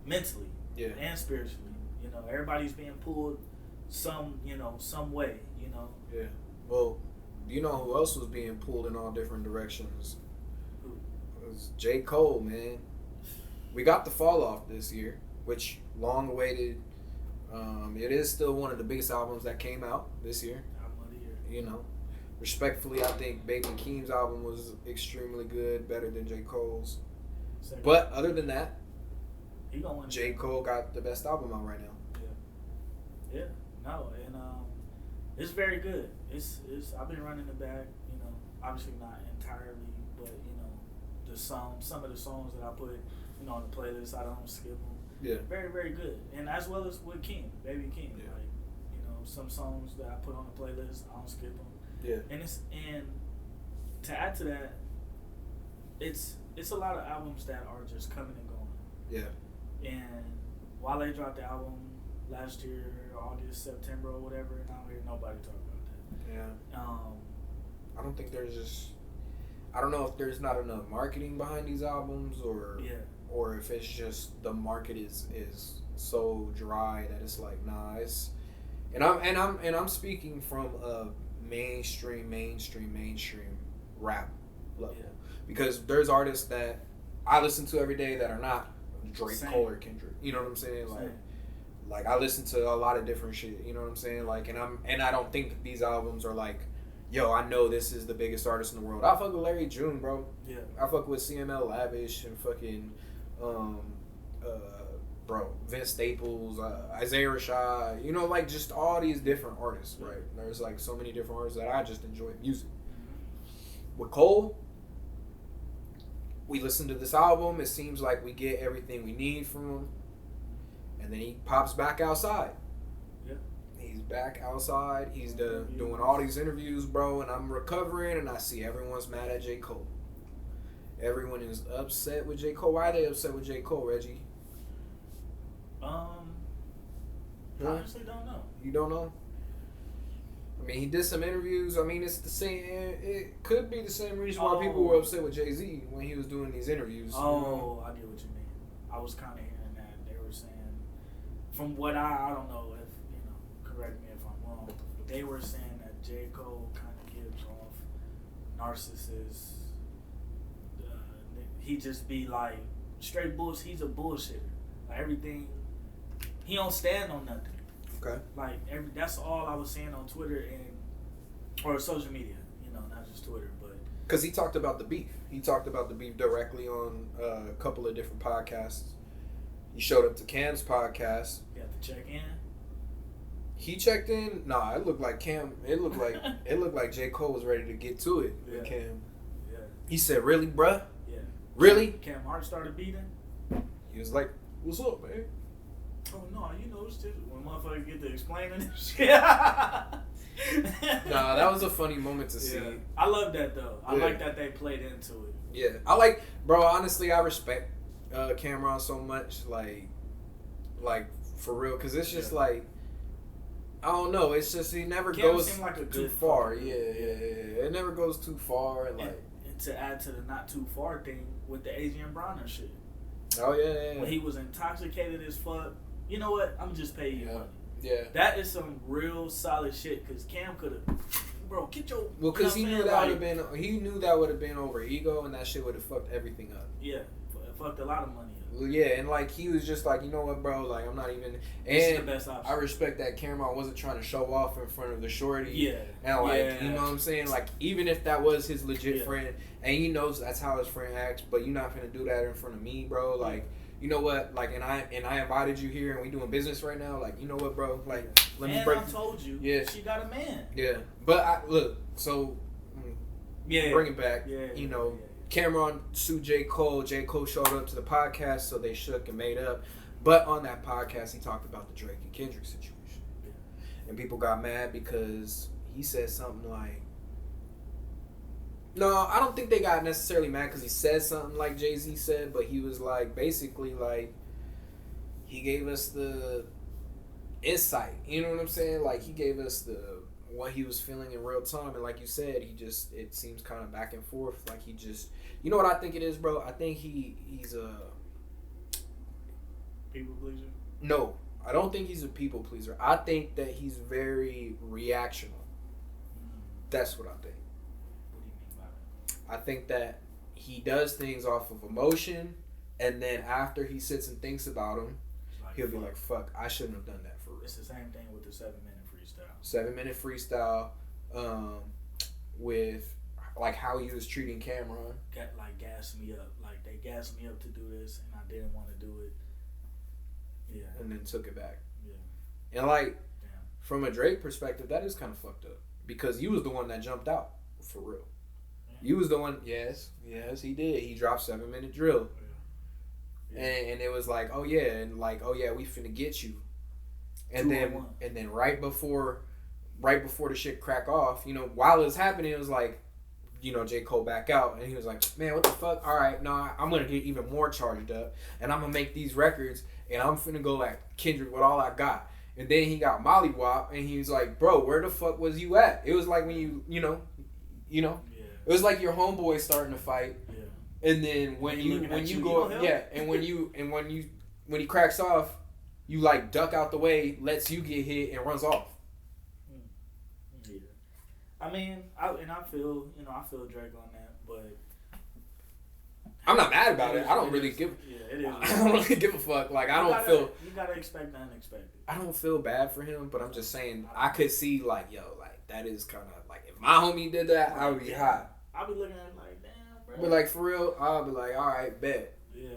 mentally and spiritually. You know, everybody's being pulled some way, you know. Yeah. Well, you know who else was being pulled in all different directions? Who? It was J.Cole, man. We got the fall off this year, which long awaited. It is still one of the biggest albums that came out this year. Album of the year. You know, respectfully, I think Baby Keem's album was extremely good, better than J. Cole's. But other than that, J. Cole got the best album out right now. Yeah. No, and it's very good. It's I've been running it back, you know, obviously not entirely, but, you know, some of the songs that I put, you know, on the playlist, I don't skip them. Yeah. Very, very good. And as well as with Keem, Baby Keem. Yeah. Like, you know, some songs that I put on the playlist, I don't skip them. Yeah. And to add to that, it's a lot of albums that are just coming and going. Yeah. And Wale dropped the album last year, August, September, or whatever, and I don't hear nobody talk about that. Yeah. I don't think I don't know if there's not enough marketing behind these albums, or if it's just the market is so dry that it's like, nah, it's, and I'm speaking from a mainstream rap level, because there's artists that I listen to every day that are not Drake, Cole, or Kendrick. You know what I'm saying? Like I listen to a lot of different shit. You know what I'm saying? Like, and I don't think that these albums are like, yo, I know this is the biggest artist in the world. I fuck with Larry June, bro. Yeah. I fuck with CML Lavish and fucking, bro, Vince Staples, Isaiah Rashad. You know, like, just all these different artists, right? There's like so many different artists that I just enjoy music. With Cole, we listen to this album. It seems like we get everything we need from him, and then he pops back outside. He's back outside. He's doing all these interviews, bro, and I'm recovering, and I see everyone's mad at J. Cole. Everyone is upset with J. Cole. Why are they upset with J. Cole, Reggie? I honestly don't know. You don't know? I mean, he did some interviews. I mean, it's the same. It could be the same reason why people were upset with Jay-Z when he was doing these interviews. Oh, you know? I get what you mean. I was kind of hearing that. They were saying, from what I don't know if, you know, correct me if I'm wrong, but they were saying that J. Cole kind of gives off narcissist. He just be like, straight bullshit. He's a bullshitter. Like, everything, he don't stand on nothing. Okay. Like, that's all I was saying on Twitter or social media, you know, not just Twitter, but. Because he talked about the beef. He talked about the beef directly on a couple of different podcasts. He showed up to Cam's podcast. You have to check in. He checked in. Nah, it looked like Cam. It looked like J.Cole was ready to get to it with Cam. Yeah. He said, "Really, bruh? Yeah. Really?" Cam Hart started beating. He was like, "What's up, man?" Oh no, you know it's just when motherfuckers get to explaining this shit. Nah, that was a funny moment to see. I love that though. I like that they played into it. Yeah, I like, bro. Honestly, I respect Cameron so much, like for real, because it's just like, I don't know. It's just he never goes like too far. Yeah. It never goes too far. And to add to the not too far thing with the Adrian Bronner shit. Oh yeah. When he was intoxicated as fuck. You know what? I'm just paying you money. Yeah. That is some real solid shit. Cause Cam could have, bro, get your. Well, cause he knew that would have been. He knew that would have been over ego, and that shit would have fucked everything up. Yeah, fucked a lot of money up. Yeah, and like he was just like, you know what, bro? Like I'm not even. This is the best option. I respect that Cameron wasn't trying to show off in front of the shorty. Yeah. And like, you know what I'm saying? Like even if that was his legit friend, and he knows that's how his friend acts, but you're not gonna do that in front of me, bro. Like. You know what? Like, and I invited you here, and we doing business right now. Like, you know what, bro? Like, let me break. I told you. Yeah. She got a man. Yeah, but look. So, bring it back. Yeah. You know, Cameron sued J. Cole. J. Cole showed up to the podcast, so they shook and made up. But on that podcast, he talked about the Drake and Kendrick situation, and people got mad because he said something like. No, I don't think they got necessarily mad because he said something like Jay-Z said, but he was like, basically like, he gave us the insight, you know what I'm saying? Like, he gave us what he was feeling in real time, and like you said, it seems kind of back and forth, like he just, you know what I think it is, bro? I think he's a... people pleaser? No, I don't think he's a people pleaser. I think that he's very reactional. That's what I think. I think that he does things off of emotion, and then after he sits and thinks about them, he'll be like, fuck, I shouldn't have done that for real. It's the same thing with the 7-minute freestyle. 7-minute freestyle, with like how he was treating Cameron. Gassed me up. Like they gassed me up to do this, and I didn't want to do it. Yeah. And then took it back. Yeah. And like, from a Drake perspective, that is kind of fucked up. Because you was the one that jumped out, for real. You was the one, yes, he did. He dropped 7-minute drill. Yeah. And it was like, we finna get you. And then right before the shit crack off, you know, while it was happening, it was like, you know, J. Cole back out, and he was like, man, what the fuck? All right, no, I'm gonna get even more charged up, and I'm gonna make these records, and I'm finna go like Kendrick with all I got. And then he got mollywop, and he was like, bro, where the fuck was you at? It was like when you know. It was like your homeboy starting to fight, and then when he cracks off, you like duck out the way, lets you get hit, and runs off. Yeah, I mean, I feel Drake on that, but I'm not mad about it. I don't really give. Yeah, it is. I don't really give a fuck. Like You gotta expect the unexpected. I don't feel bad for him, but I'm just saying I could see like that is kind of like if my homie did that, I would be hot. I'll be looking at it like, damn, bro. But like for real, I'll be like, all right, bet. Yeah.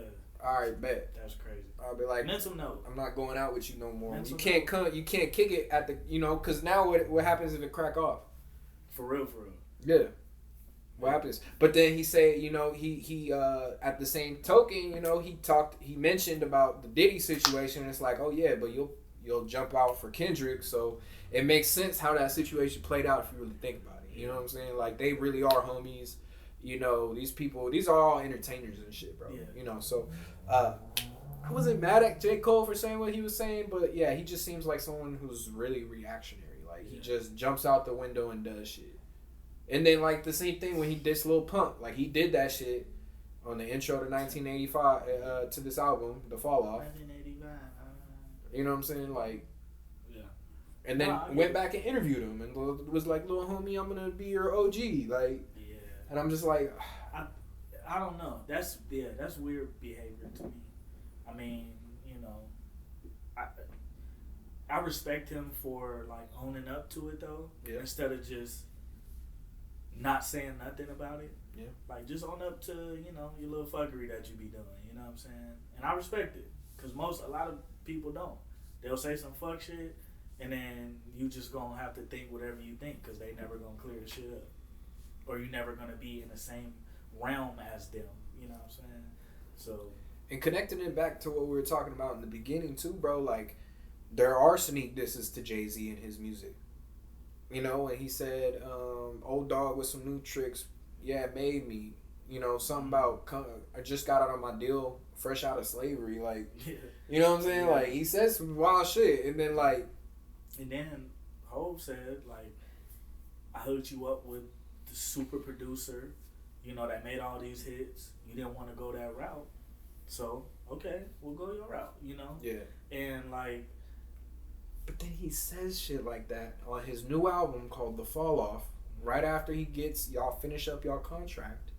All right, bet. That's crazy. I'll be like, mental note. I'm not going out with you no more. Mental you can't note. You can't kick it at the, you know, because now what happens if it crack off? For real. Yeah. What happens? But then he said, you know, he at the same token, you know, he mentioned about the Diddy situation. And it's like, oh yeah, but you'll jump out for Kendrick, so it makes sense how that situation played out if you really think about it. You know what I'm saying? Like, they really are homies. You know, these are all entertainers and shit, bro. Yeah. You know, so I wasn't mad at J. Cole for saying what he was saying, but yeah, he just seems like someone who's really reactionary. Like, he just jumps out the window and does shit. And then, like, the same thing when he dissed Lil Pump. Like, he did that shit on the intro to 1985, to this album, The Fall Off. 1985. You know what I'm saying? Like, and then Nah, went back and interviewed him and was like, little homie, I'm going to be your OG. Like, and I'm just like... I don't know. That's weird behavior to me. I mean, you know, I respect him for, like, owning up to it, though. Yeah. Instead of just not saying nothing about it. Yeah. Like, just own up to, you know, your little fuckery that you be doing. You know what I'm saying? And I respect it. Because a lot of people don't. They'll say some fuck shit, and then you just gonna have to think whatever you think because they never gonna clear the shit up, or you're never gonna be in the same realm as them. You know what I'm saying? So. And connecting it back to what we were talking about in the beginning too, bro. Like, there are sneak disses to Jay-Z and his music. You know, and he said, "Old dog with some new tricks, yeah, made me." You know, something about I just got out of my deal, fresh out of slavery. Like, you know what I'm saying? Yeah. Like, he said some wild shit, and then Hov said, like, I hooked you up with the super producer, you know, that made all these hits. You didn't want to go that route, so okay, we'll go your route. You know? Yeah. And like. But then he says shit like that on his new album called The Fall Off, right after he gets y'all finish up y'all contract.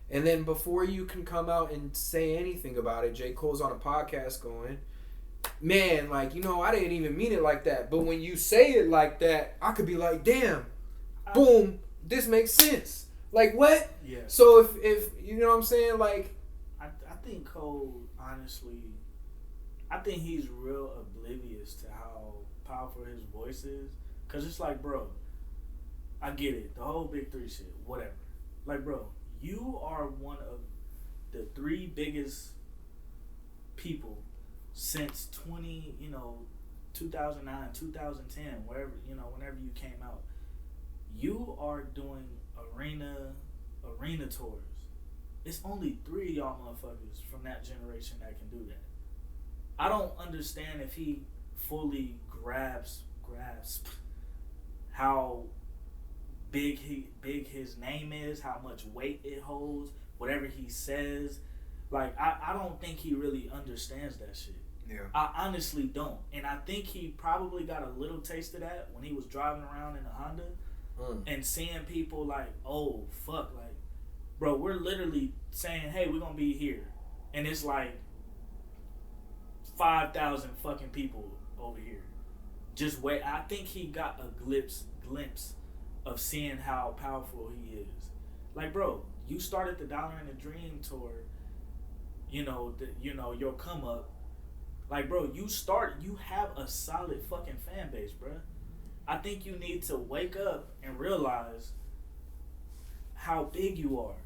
And then before you can come out and say anything about it, J. Cole's on a podcast going, man, like, you know, I didn't even mean it like that. But when you say it like that, I could be like, damn, boom, this makes sense. Like, what? Yeah. So if you know what I'm saying, like. I think Cole, honestly, I think he's real oblivious to how powerful his voice is. Cause it's like, bro, I get it, the whole Big Three shit, whatever. Like, bro, you are one of the 3 biggest people since 2009, 2010, wherever, you know, whenever you came out. You are doing arena tours. It's only 3 of y'all motherfuckers from that generation that can do that. I don't understand if he fully grasp how big his name is, how much weight it holds, whatever he says. Like, I don't think he really understands that shit. Yeah. I honestly don't. And I think he probably got a little taste of that when he was driving around in a Honda and seeing people like, oh, fuck, like, bro, we're literally saying, hey, we're going to be here. And it's like 5,000 fucking people over here. Just wait. I think he got a glimpse of seeing how powerful he is. Like, bro, you started the Dollar and the Dream tour, your come up. Like, bro, you have a solid fucking fan base, bro. I think you need to wake up and realize how big you are.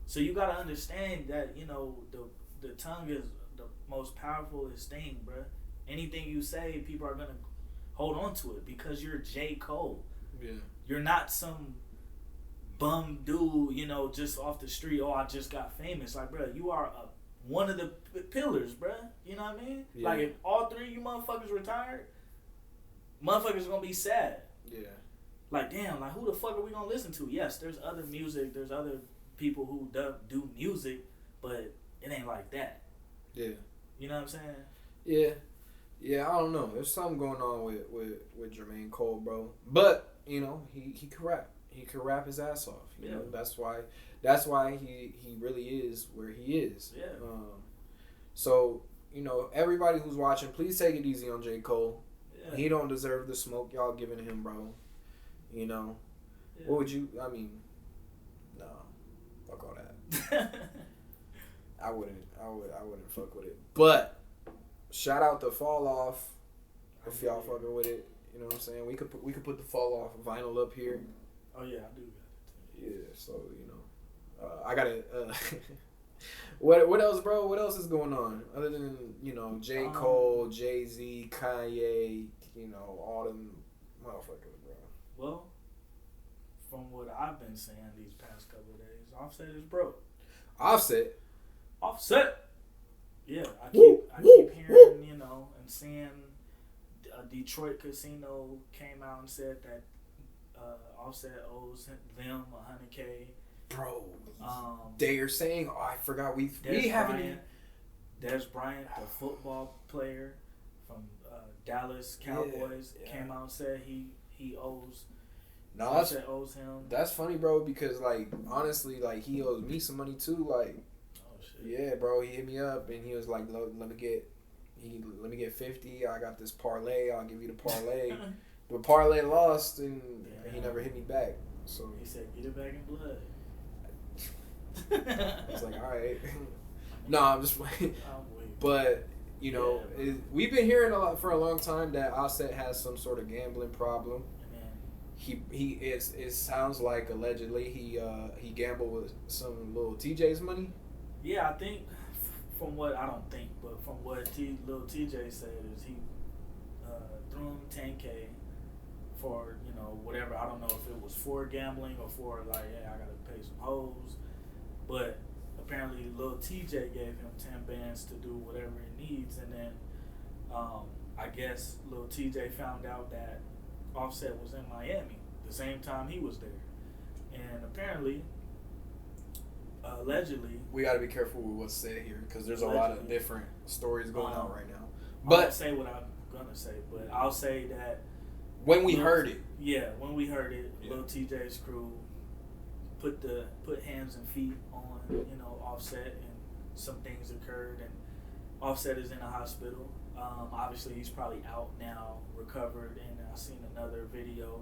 So you gotta understand that, the tongue is the most powerful thing, bro. Anything you say, people are gonna hold on to it because you're J. Cole. Yeah. You're not some bum dude, just off the street. Oh, I just got famous. Like, bro, you are one of the pillars, bro. You know what I mean? Yeah. Like, if all 3 of you motherfuckers retired, motherfuckers are gonna be sad. Yeah. Like, damn, like, who the fuck are we gonna listen to? Yes, there's other music, there's other people who do music, but it ain't like that. Yeah. You know what I'm saying? Yeah. Yeah, I don't know. There's something going on with Jermaine Cole, bro. But, he could rap. He could rap his ass off. You know, that's why he really is where he is. Yeah. So, everybody who's watching, please take it easy on J. Cole. Yeah. He don't deserve the smoke y'all giving him, bro. Yeah. What would you? I mean, no, fuck all that. I wouldn't fuck with it. But shout out to Fall Off if y'all fucking with it. You know what I'm saying? We could put the Fall Off vinyl up here. Oh yeah, I do got it. Yeah, so I gotta. What else, bro? What else is going on other than J. Cole, Jay-Z, Kanye, all them motherfuckers, bro? Well, from what I've been saying these past couple of days, Offset is broke. Offset. Yeah, I keep hearing, and seeing a Detroit casino came out and said that Offset owes them $100K. Bro, they are saying, I forgot we haven't. Des Bryant, the football player from Dallas Cowboys, came out and said he owes. No, Offset owes him. That's funny, bro, because honestly, he owes me some money too. Oh shit. Yeah, bro, he hit me up and he was like, let me get 50. I got this parlay. I'll give you the parlay. The parlay lost and he never hit me back. So he said, get it back in blood. It's like, all right. No, I'm just playing. But You know, we've been hearing a lot for a long time that Offset has some sort of gambling problem. It sounds like allegedly he gambled with some little TJ's money. Yeah, I think from what I don't think, but from what little TJ said is he threw him $10K for whatever. I don't know if it was for gambling or for like, hey, I gotta pay some hoes, but apparently little TJ gave him 10 bands to do whatever he needs, and then I guess little TJ found out that Offset was in Miami the same time he was there, and apparently, allegedly, we got to be careful with what's said here because there's a lot of different stories going on right now. But I won't say what I'm gonna say, but I'll say that when we heard it, Lil TJ's crew put hands and feet on Offset, and some things occurred, and Offset is in a hospital. Obviously, he's probably out now, recovered, and I've seen another video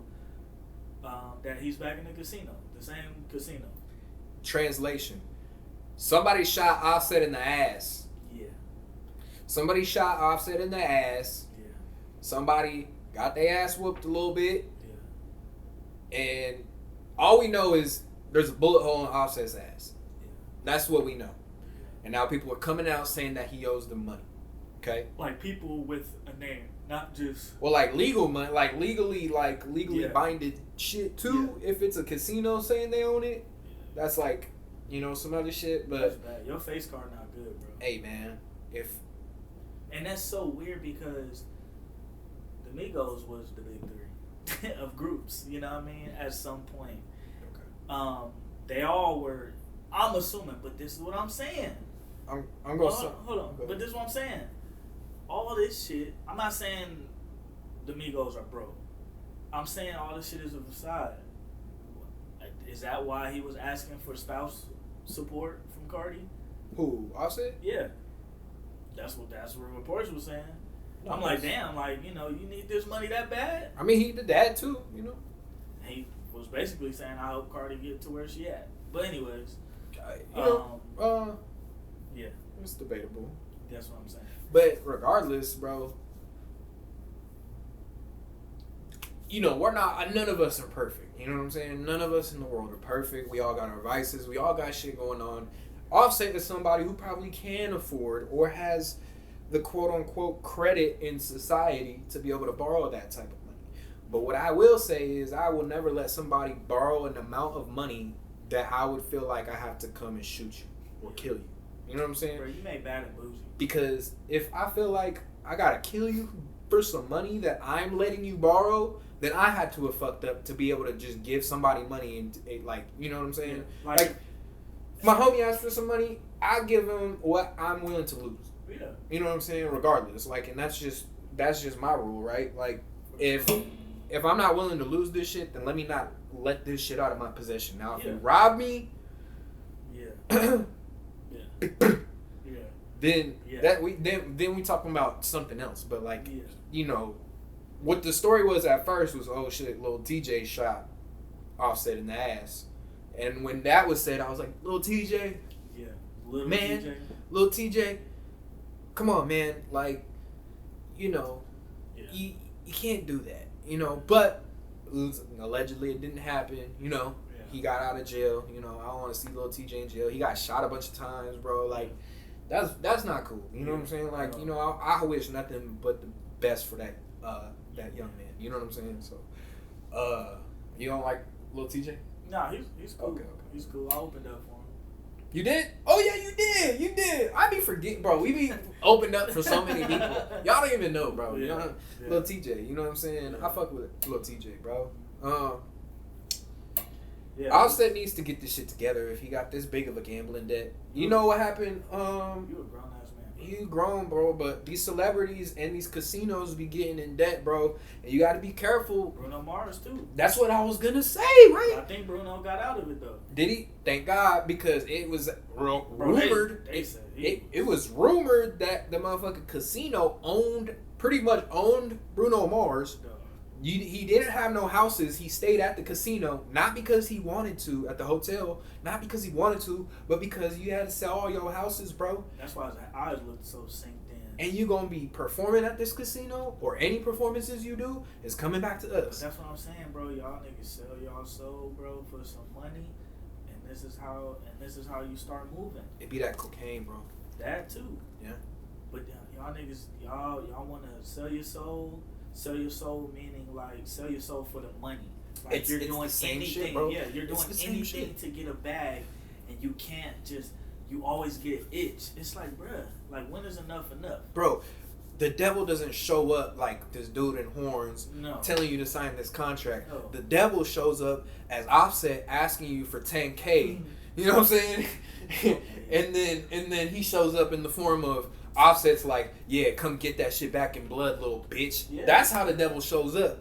that he's back in the casino, the same casino. Translation: somebody shot Offset in the ass. Yeah. Somebody shot Offset in the ass. Yeah. Somebody got their ass whooped a little bit. Yeah. And all we know is there's a bullet hole in Offset's ass. Yeah. That's what we know. And now people are coming out saying that he owes them money. Okay? Like people with a name, not just... Well, like legal money, like legally binded shit too. Yeah. If it's a casino saying they own it, that's like, some other shit. But that's bad. Your face card not good, bro. Hey, man. And that's so weird because the Migos was the big three of groups, you know what I mean? At some point. Okay. They all were, I'm assuming, but this is what I'm saying. I'm going to... Hold on. But this is what I'm saying. All this shit, I'm not saying the Migos are broke. I'm saying all this shit is a facade. Is that why he was asking for spouse support from Cardi? Who? Offset? Yeah. That's what reports were saying. No, I'm like, damn, you need this money that bad? I mean, he did that too, He was basically saying, I hope Cardi get to where she at. But anyways. Yeah. It's debatable. That's what I'm saying. But regardless, bro, none of us are perfect. You know what I'm saying? None of us in the world are perfect. We all got our vices. We all got shit going on. Offset is somebody who probably can afford or has the quote-unquote credit in society to be able to borrow that type of money. But what I will say is I will never let somebody borrow an amount of money that I would feel like I have to come and shoot you or kill you. You know what I'm saying? Bro, you made bad and bougie. Because if I feel like I gotta kill you for some money that I'm letting you borrow, then I had to have fucked up to be able to just give somebody money and you know what I'm saying? Yeah. Like my homie asked for some money, I give him what I'm willing to lose. Yeah. You know what I'm saying? Regardless, and that's just my rule, right? Like if I'm not willing to lose this shit, then let me not let this shit out of my possession. Now, if you rob me, then we talking about something else. But what the story was at first was, oh shit, little TJ shot Offset in the ass, and when that was said, I was like, little TJ, little TJ, come on, man, you can't do that, but allegedly it didn't happen, He got out of jail, I don't want to see little TJ in jail. He got shot a bunch of times, bro. That's not cool. You know what I'm saying? I wish nothing but the best for that young man. You know what I'm saying? So, you don't like little TJ? Nah, he's cool. Okay. He's cool. I opened up for him. You did? Oh yeah, you did. I be forgetting, bro. We be opened up for so many people. Y'all don't even know, bro. Little TJ. You know what I'm saying? I fuck with little TJ, bro. Offset needs to get this shit together if he got this big of a gambling debt. You know what happened? You a grown ass man. Bro. You grown, bro, but these celebrities and these casinos be getting in debt, bro. And you gotta be careful. Bruno Mars too. That's what I was gonna say, right? I think Bruno got out of it though. Did he? Thank God, because it was rumored. It was rumored that the motherfucking casino pretty much owned Bruno Mars. Duh. He didn't have no houses. He stayed at the casino, not because he wanted to, at the hotel, not because he wanted to, but because you had to sell all your houses, bro. That's why his eyes looked so synced in. and you gonna be performing at this casino, or any performances you do is coming back to us. But that's what I'm saying, bro. Y'all niggas sell y'all soul, bro, for some money, and this is how you start moving. It be that cocaine, bro. That too. Yeah. But y'all niggas, y'all wanna sell your soul. Sell your soul meaning like sell your soul for the money. Like you're doing anything, shit, bro. Yeah, you're doing anything to get a bag, and you can't just. You always get an itch. It's like, bruh, like when is enough? Bro, the devil doesn't show up like this dude in horns telling you to sign this contract. No. The devil shows up as Offset asking you for $10K. You know what I'm saying? and then he shows up in the form of Offset's like, yeah, come get that shit back in blood, little bitch. Yeah. That's how the devil shows up.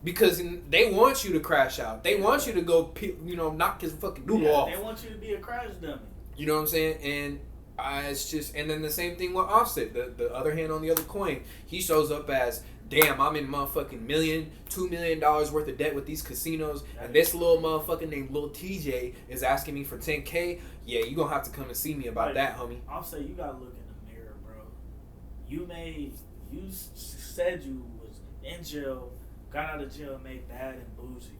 Because they want you to crash out. They want you to go, knock his fucking doodle off. They want you to be a crash dummy. You know what I'm saying? And it's just, and then the same thing with Offset. The other hand on the other coin, he shows up as, damn, I'm in motherfucking $2 million worth of debt with these casinos, and this little motherfucker named Lil TJ is asking me for $10K. Yeah, you gonna have to come and see me about that, homie. Offset, you gotta look in the mirror, bro. You said you was in jail, got out of jail, made Bad and Bougie.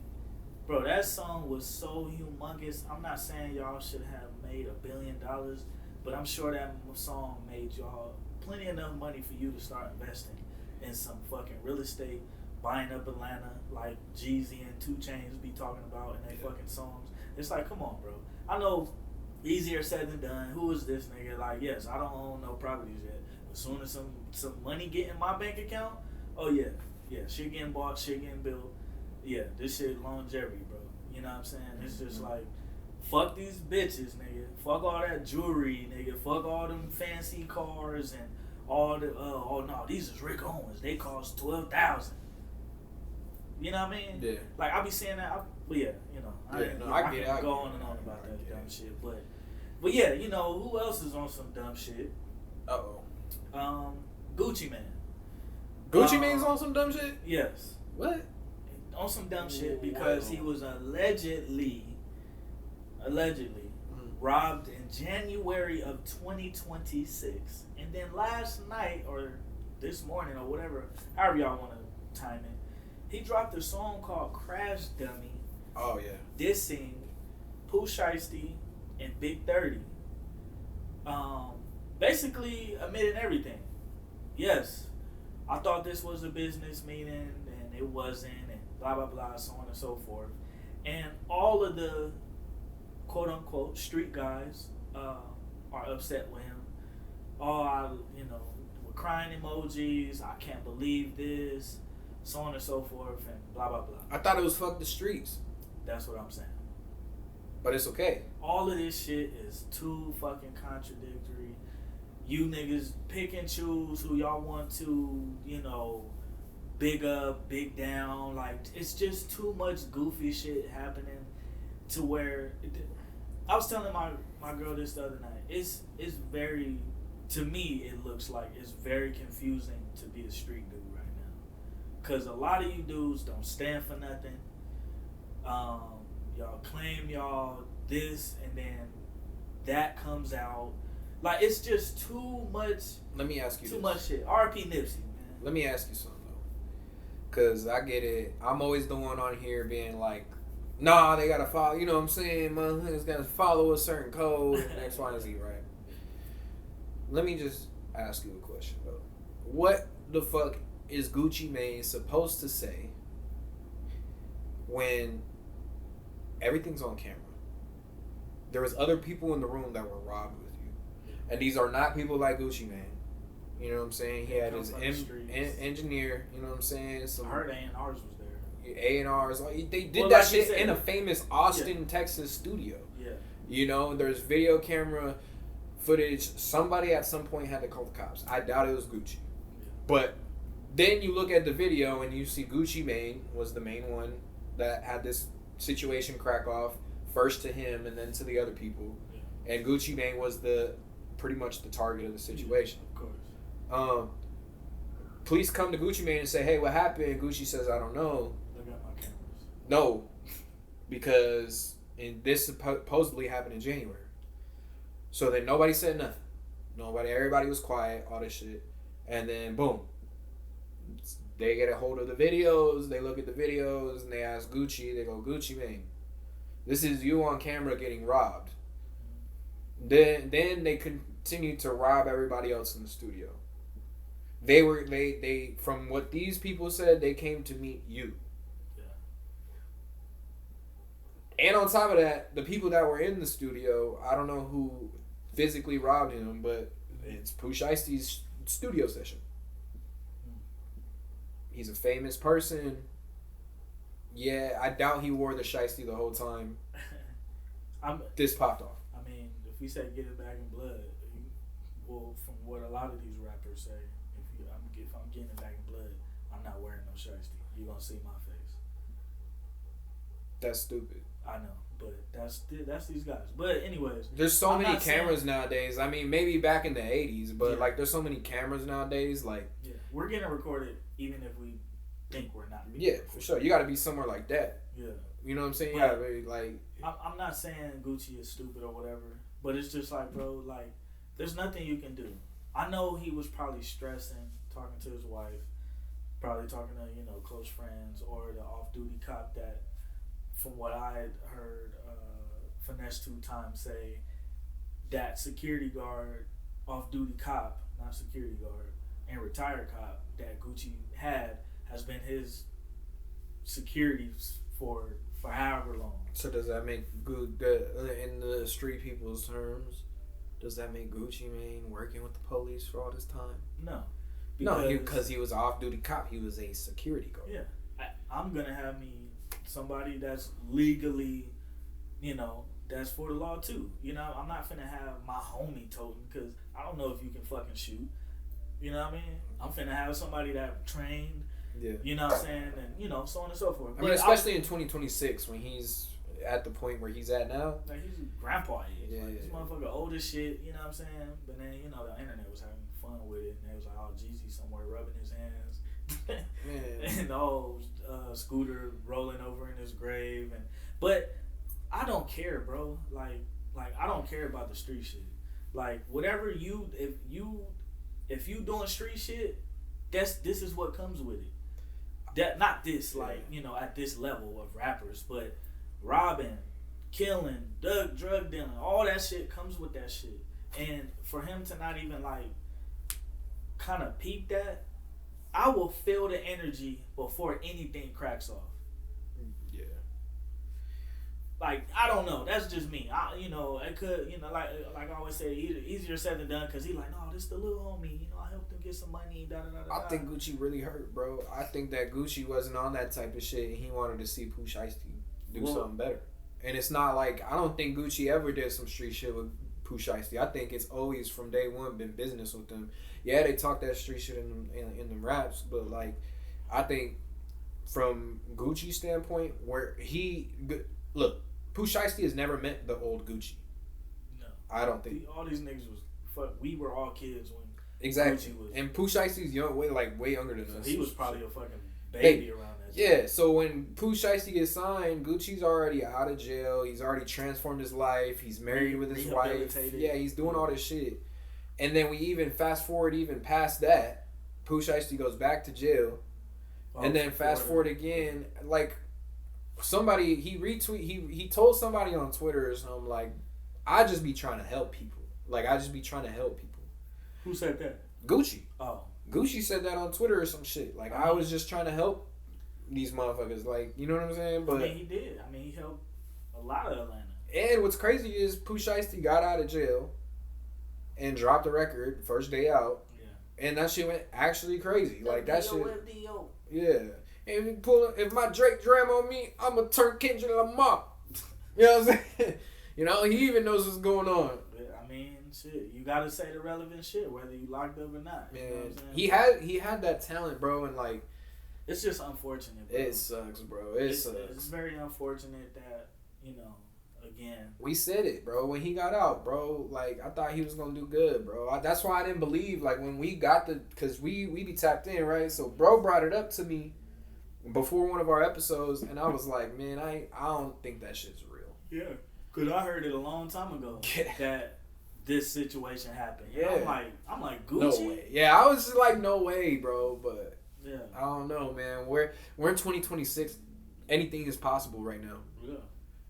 Bro, that song was so humongous. I'm not saying y'all should have made $1 billion, but I'm sure that song made y'all plenty enough money for you to start investing in some fucking real estate, buying up Atlanta like Jeezy and 2 Chainz be talking about in their fucking songs. It's like, come on, bro. I know easier said than done. Who is this nigga? Like, yes, I don't own no properties yet. As soon as some money get in my bank account, oh yeah, shit getting bought, shit getting built. Yeah, this shit longevity, bro. You know what I'm saying? It's just like, fuck these bitches, nigga. Fuck all that jewelry, nigga. Fuck all them fancy cars and all the, oh no, these is Rick Owens. They cost $12,000. You know what I mean? Yeah. Like, I be saying that, but yeah, I can go on and on about that dumb shit. But yeah, who else is on some dumb shit? Gucci Mane. Gucci Mane's on some dumb shit? Yes. What? On some dumb shit because he was allegedly robbed in January of 2026, and then last night or this morning or whatever, however y'all want to time it, he dropped a song called Crash Dummy. Oh yeah. Dissing Pooh Shiesty and Big 30. Basically admitting everything. Yes, I thought this was a business meeting and it wasn't, and blah blah blah, so on and so forth. And all of the quote unquote street guys are upset with him. With crying emojis, I can't believe this, so on and so forth, and blah blah blah. I thought it was fuck the streets. That's what I'm saying. But it's okay. All of this shit is too fucking contradictory. You niggas pick and choose who y'all want to, big up, big down. Like, it's just too much goofy shit happening to where... I was telling my girl this the other night. It's very... To me, it looks like it's very confusing to be a street dude right now. Because a lot of you dudes don't stand for nothing. Y'all claim y'all this, and then that comes out. Like, it's just too much. Let me ask you too much shit. R.P. Nipsey, man. Let me ask you something, though. Because I get it. I'm always the one on here being like, nah, they got to follow. You know what I'm saying? Motherfuckers got to follow a certain code and X, Y, and Z, right? Let me just ask you a question, though. What the fuck is Gucci Mane supposed to say when everything's on camera? There was other people in the room that were robbed with you. And these are not people like Gucci Mane. You know what I'm saying? He had his engineer, you know what I'm saying? I heard A&Rs was there. A&Rs. They did that shit in a famous Austin, Texas studio. Yeah. There's video camera footage. Somebody at some point had to call the cops. I doubt it was Gucci. Yeah. But then you look at the video and you see Gucci Mane was the main one that had this situation crack off. First to him and then to the other people. Yeah. And Gucci Mane was pretty much the target of the situation. Of course. Police come to Gucci Mane and say, hey, what happened? Gucci says, I don't know. Look at my cameras. No. Because this supposedly happened in January. So then nobody said nothing. Everybody was quiet, all this shit. And then boom, they get a hold of the videos. They look at the videos and they ask Gucci. They go, Gucci Mane, this is you on camera getting robbed. Then they continue to rob everybody else in the studio. They from what these people said, they came to meet you. Yeah. And on top of that, the people that were in the studio, I don't know who physically robbed him, but it's Pooh Shiesty's studio session. He's a famous person. Yeah, I doubt he wore the shiesty the whole time. This popped off. I mean, if we say get it back in blood, well, from what a lot of these rappers say, if I'm getting it back in blood, I'm not wearing no shiesty. You're gonna see my face. That's stupid. I know, but that's these guys. But anyways, there's so many cameras nowadays. I mean, maybe back in the 80s, but like there's so many cameras nowadays. Like we're getting recorded even if we think we're not. For sure. You got to be somewhere like that. Yeah. You know what I'm saying? You but gotta be like. I'm not saying Gucci is stupid or whatever, but it's just like, bro, like there's nothing you can do. I know he was probably stressing, talking to his wife, probably talking to close friends or the off-duty cop that. From what I had heard, Finesse 2 Times say that security guard, off-duty cop, not security guard, and retired cop that Gucci had has been his security for however long. So does that make in the street people's terms? Does that make Gucci Mane working with the police for all this time? No, because he was an off-duty cop. He was a security guard. Yeah, I'm gonna have me. Somebody that's legally, that's for the law too. I'm not finna have my homie toting because I don't know if you can fucking shoot. You know what I mean? I'm finna have somebody that trained. Yeah. You know what I'm saying? And so on and so forth. I mean, especially in 2026 when he's at the point where he's at now. Like he's grandpa age. Yeah, this motherfucker old as shit. You know what I'm saying? But then the internet was having fun with it, and they was like, oh, Jeezy somewhere rubbing his hands. And Scooter rolling over in his grave, but I don't care, bro. Like I don't care about the street shit. Like whatever if you doing street shit, this is what comes with it. That not this at this level of rappers, but robbing, killing, drug dealing, all that shit comes with that shit. And for him to not even kind of peep that. I will feel the energy before anything cracks off. Yeah. Like I don't know. That's just me. It could. Like I always say, easier said than done. Cause he like, no, this the little homie. I helped him get some money. Da da da da. I think Gucci really hurt, bro. I think that Gucci wasn't on that type of shit, and he wanted to see Pooh Shiesty do something better. And it's not like I don't think Gucci ever did some street shit with Pooh Shiesty. I think it's always from day one been business with them. Yeah, they talk that street shit in them raps, but I think from Gucci's standpoint, where look, Pooh Shiesty has never met the old Gucci. No, I don't think all these niggas was fuck. We were all kids when exactly. Gucci was, and Pooh Shiesty's way younger than us. He was probably a fucking baby around that time. Yeah, so when Pooh Shiesty gets signed, Gucci's already out of jail. He's already transformed his life. He's married with his wife. Yeah, he's doing all this shit. And then we even fast forward past that, Pooh Shiesty goes back to jail, and then fast forward again, somebody he told somebody on Twitter or something I just be trying to help people. Who said that? Gucci. Oh. Gucci said that on Twitter or some shit. I was just trying to help these motherfuckers. You know what I'm saying? But he did. He helped a lot of Atlanta. And what's crazy is Pooh Shiesty got out of jail and dropped the record first day out. Yeah. And that shit went actually crazy. That shit. Yeah. And if my Drake dram on me, I'ma turn Kendrick Lamar. You know what I'm saying? He even knows what's going on. Shit, you gotta say the relevant shit, whether you locked up or not. Man, he had that talent, bro, and it's just unfortunate, bro. It sucks, bro. It sucks. It's very unfortunate that again. We said it, bro. When he got out, bro, I thought he was gonna do good, bro. That's why I didn't believe, when we got because we be tapped in, right? So, bro brought it up to me before one of our episodes, and I was like, man, I don't think that shit's real. Yeah, because I heard it a long time ago that this situation happened. Yeah. I'm like Gucci. No way. Yeah, I was just like, no way, bro. But Yeah. I don't know, man. We're in 2026. Anything is possible right now. Yeah.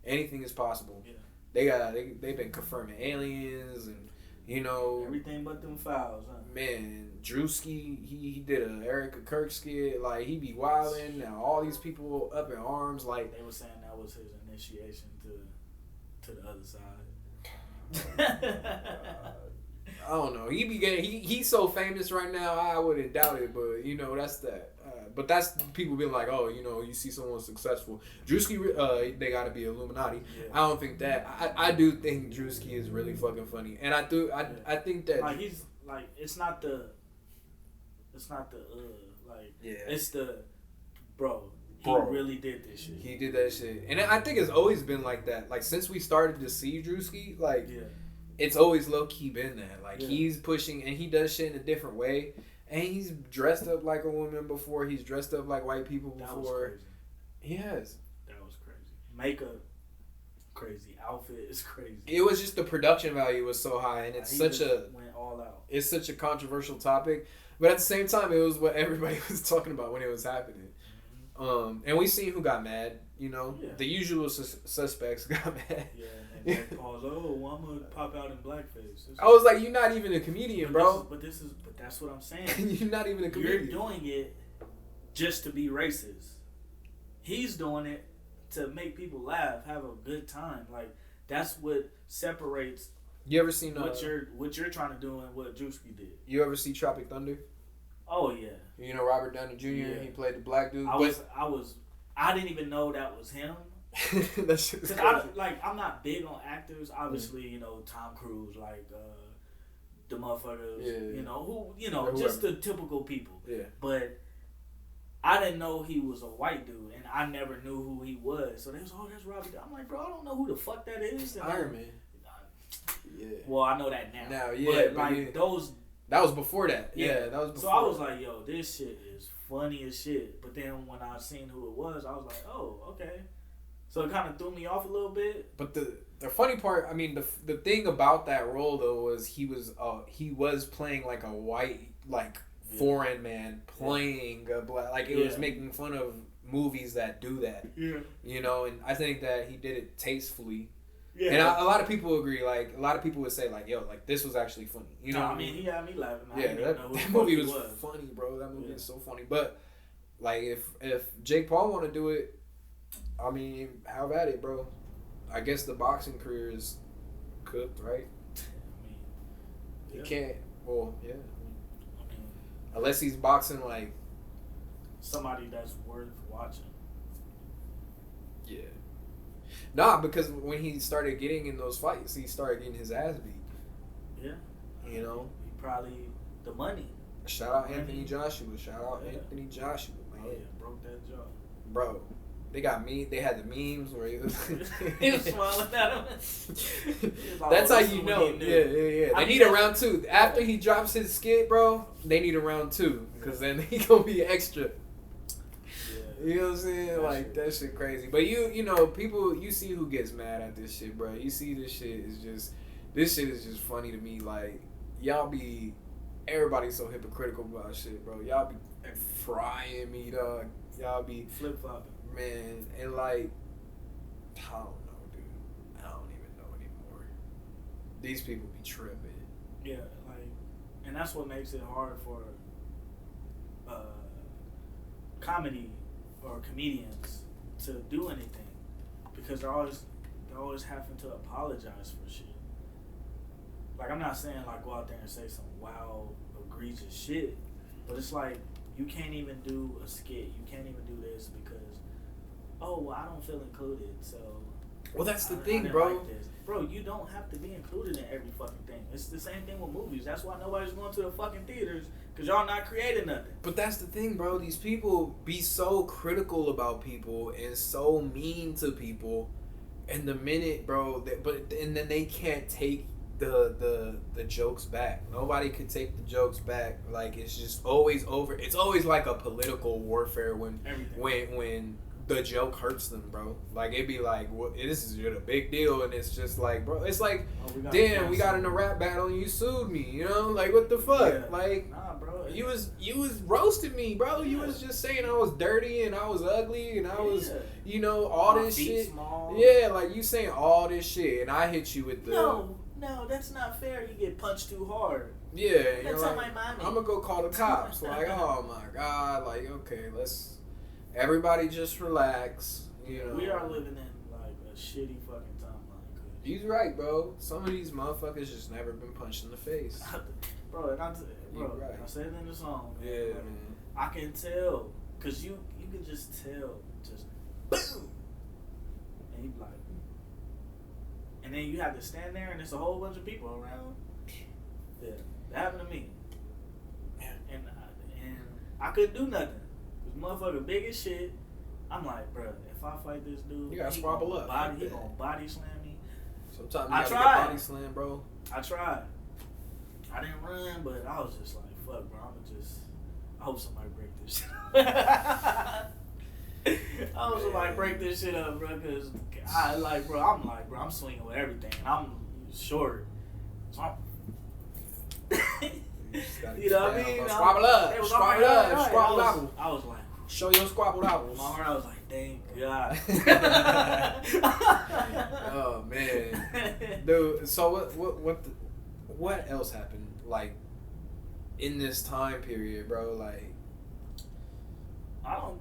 Anything is possible. Yeah. They've been confirming aliens and everything but them fouls, huh? Man, Drewski, he did a Erica Kirk skit. Like, he be wilding. Now all these people up in arms. Like, they were saying that was his initiation to the other side. I don't know. He's so famous right now. I wouldn't doubt it, but that's that. But that's people being like, oh, you see someone successful. Drewski, they got to be Illuminati. Yeah. I don't think that. I do think Drewski is really fucking funny, and I think that like he's like it's not the like it's the bro. He really did this shit. He did that shit, and I think it's always been like that. Like since we started to see Drewski, like it's always low key been that. Like he's pushing, and he does shit in a different way. And he's dressed up like a woman before. He's dressed up like white people before. That was crazy. He has. That was crazy. Makeup, crazy. Outfit is crazy. It was just the production value was so high, and it's went all out. It's such a controversial topic, but at the same time, it was what everybody was talking about when it was happening. And we seen who got mad. The usual suspects got mad. Yeah. And Paul's, well, I'm gonna pop out in blackface. I was like, you're not even a comedian, bro. But that's what I'm saying. You're not even a comedian. You're doing it just to be racist. He's doing it to make people laugh, have a good time. Like that's what separates. You ever seen what you're trying to do and what Drewski did? You ever see Tropic Thunder? Oh yeah. Robert Downey Jr. Yeah. He played the black dude. I didn't even know that was him. That shit's crazy. I'm not big on actors. Obviously, Tom Cruise, like the motherfuckers, who, just the typical people. Yeah. But I didn't know he was a white dude, and I never knew who he was. So they was, that's Robbie. I'm like, bro, I don't know who the fuck that is. And Iron Man. Yeah. Well, I know that now. Now, yeah, but those. That was before that. Yeah, that was before. So I was like, yo, this shit is funny as shit. But then when I seen who it was, I was like, oh, okay. So it kind of threw me off a little bit. But the funny part, I mean, the thing about that role though was he was playing like a white foreign man playing a black, like it was making fun of movies that do that. Yeah. And I think that he did it tastefully. Yeah. And a lot of people agree. Like a lot of people would say like, yo, like this was actually funny. I mean, he had me laughing. That movie was funny, bro. That movie is so funny. But like if Jake Paul want to do it, I mean, how at it, bro? I guess the boxing career is cooked, right? I mean, you can't. Well, yeah. Unless he's boxing like somebody that's worth watching. Yeah. Nah, because when he started getting in those fights, he started getting his ass beat. Yeah. He probably the money. Shout out Anthony Joshua. Anthony Joshua, man. Oh yeah, broke that jaw. Bro. They had the memes where he was smiling at him. That's how you know. Yeah. They need a round 2. After he drops his skit, bro, they need a round 2. Because then he gonna be extra. Yeah. You know what I'm saying? Like, that shit crazy. But people, you see who gets mad at this shit, bro. You see this shit is just funny to me. Like, everybody's so hypocritical about shit, bro. Y'all be frying me, dog. Y'all be flip-flopping. Man, and like, I don't know, dude. I don't even know anymore. These people be tripping. Yeah, and that's what makes it hard for comedy or comedians to do anything, because they're always having to apologize for shit. Like, I'm not saying like go out there and say some wild, egregious shit, but it's like you can't even do a skit. You can't even do this because, I don't feel included, so. Well, that's the thing, bro. Like this. Bro, you don't have to be included in every fucking thing. It's the same thing with movies. That's why nobody's going to the fucking theaters, because y'all not creating nothing. But that's the thing, bro. These people be so critical about people and so mean to people, and the minute, bro, and then they can't take the jokes back. Nobody could take the jokes back. Like, it's just always over. It's always like a political warfare when the joke hurts them, bro. Like, it'd be like, well, this is a big deal, and it's just like, bro, it's like, damn, we got in a rap battle and you sued me, you know? Like, what the fuck? Yeah. Like, nah, bro. You was roasting me, bro. You was just saying I was dirty and I was ugly and I was, you know, all my this shit. Small. Yeah, like, you saying all this shit, and I hit you with the... No, that's not fair. You get punched too hard. Yeah, that's like, my mommy. I'm gonna go call the cops. Like, oh my God. Like, okay, everybody just relax. You know, we are living in like a shitty fucking timeline. He's right, bro. Some of these motherfuckers just never been punched in the face. Bro, right. I said it in the song. Man. Yeah, man. I can tell, cause you can just tell, just boom, and you like, and then you have to stand there, and there's a whole bunch of people around. Yeah, that happened to me, and I couldn't do nothing. This motherfucker big as shit. I'm like, bro, if I fight this dude, you gotta squabble up. He gonna body slam me. Sometimes you gotta get body slam, bro. I tried. I didn't run, but I was just like, fuck, bro. I hope somebody break this shit up. I hope somebody break this shit up, bro, because I'm swinging with everything. And I'm short. So you know what I mean? Squabble up. Squabble up. I was like, show your squabbled apples. My heart, I was like, thank God. Oh, man. Dude, so what else happened, like, in this time period, bro? Like, I don't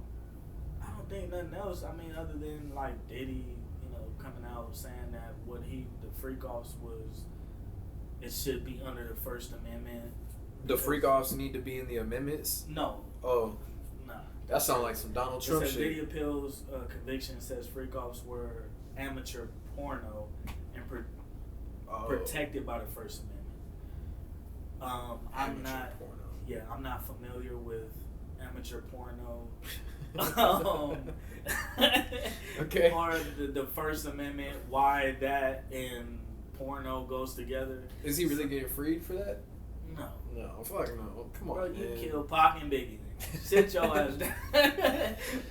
think nothing else. I mean, other than like Diddy, you know, coming out saying that the freak offs was, it should be under the First Amendment. The freak offs need to be in the amendments? No. Oh. Nah. That sounds like some Donald Trump shit. Diddy appeals conviction says freak offs were amateur porno and protected by the First Amendment. I'm not familiar with amateur porno. Okay. Or the First Amendment, why that and porno goes together. Is he really getting freed for that? No, fuck no. Come on, bro, man. you kill Pac and Biggie. Sit your ass down.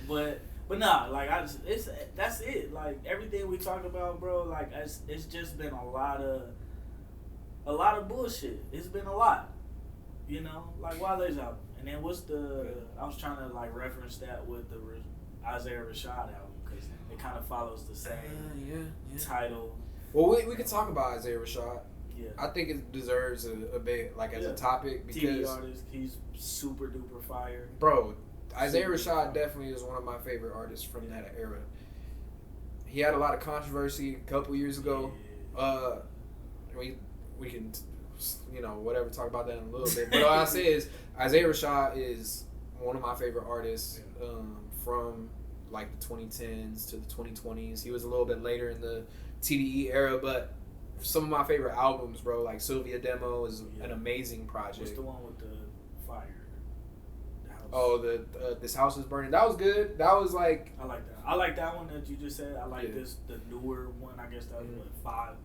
but nah, like that's it. Like everything we talk about, bro. Like it's just been a lot of bullshit. It's been a lot, you know. Like Wale's album, and then I was trying to like reference that with the Isaiah Rashad album because it kind of follows the same title. Well, we could talk about Isaiah Rashad. Yeah. I think it deserves a bit, like, as a topic because... TV artist, he's super duper fire. Bro, Isaiah Rashad definitely is one of my favorite artists from that era. He had a lot of controversy a couple years ago. Yeah. We can, you know, whatever, talk about that in a little bit. But all I say is Isaiah Rashad is one of my favorite artists from, like, the 2010s to the 2020s. He was a little bit later in the TDE era, but... Some of my favorite albums, bro, like Sylvia Demo is an amazing project. What's the one with the fire? The house. Oh, This House is Burning. That was good. That was like... I like that. I like that one that you just said. I like the newer one. I guess that was what, 5.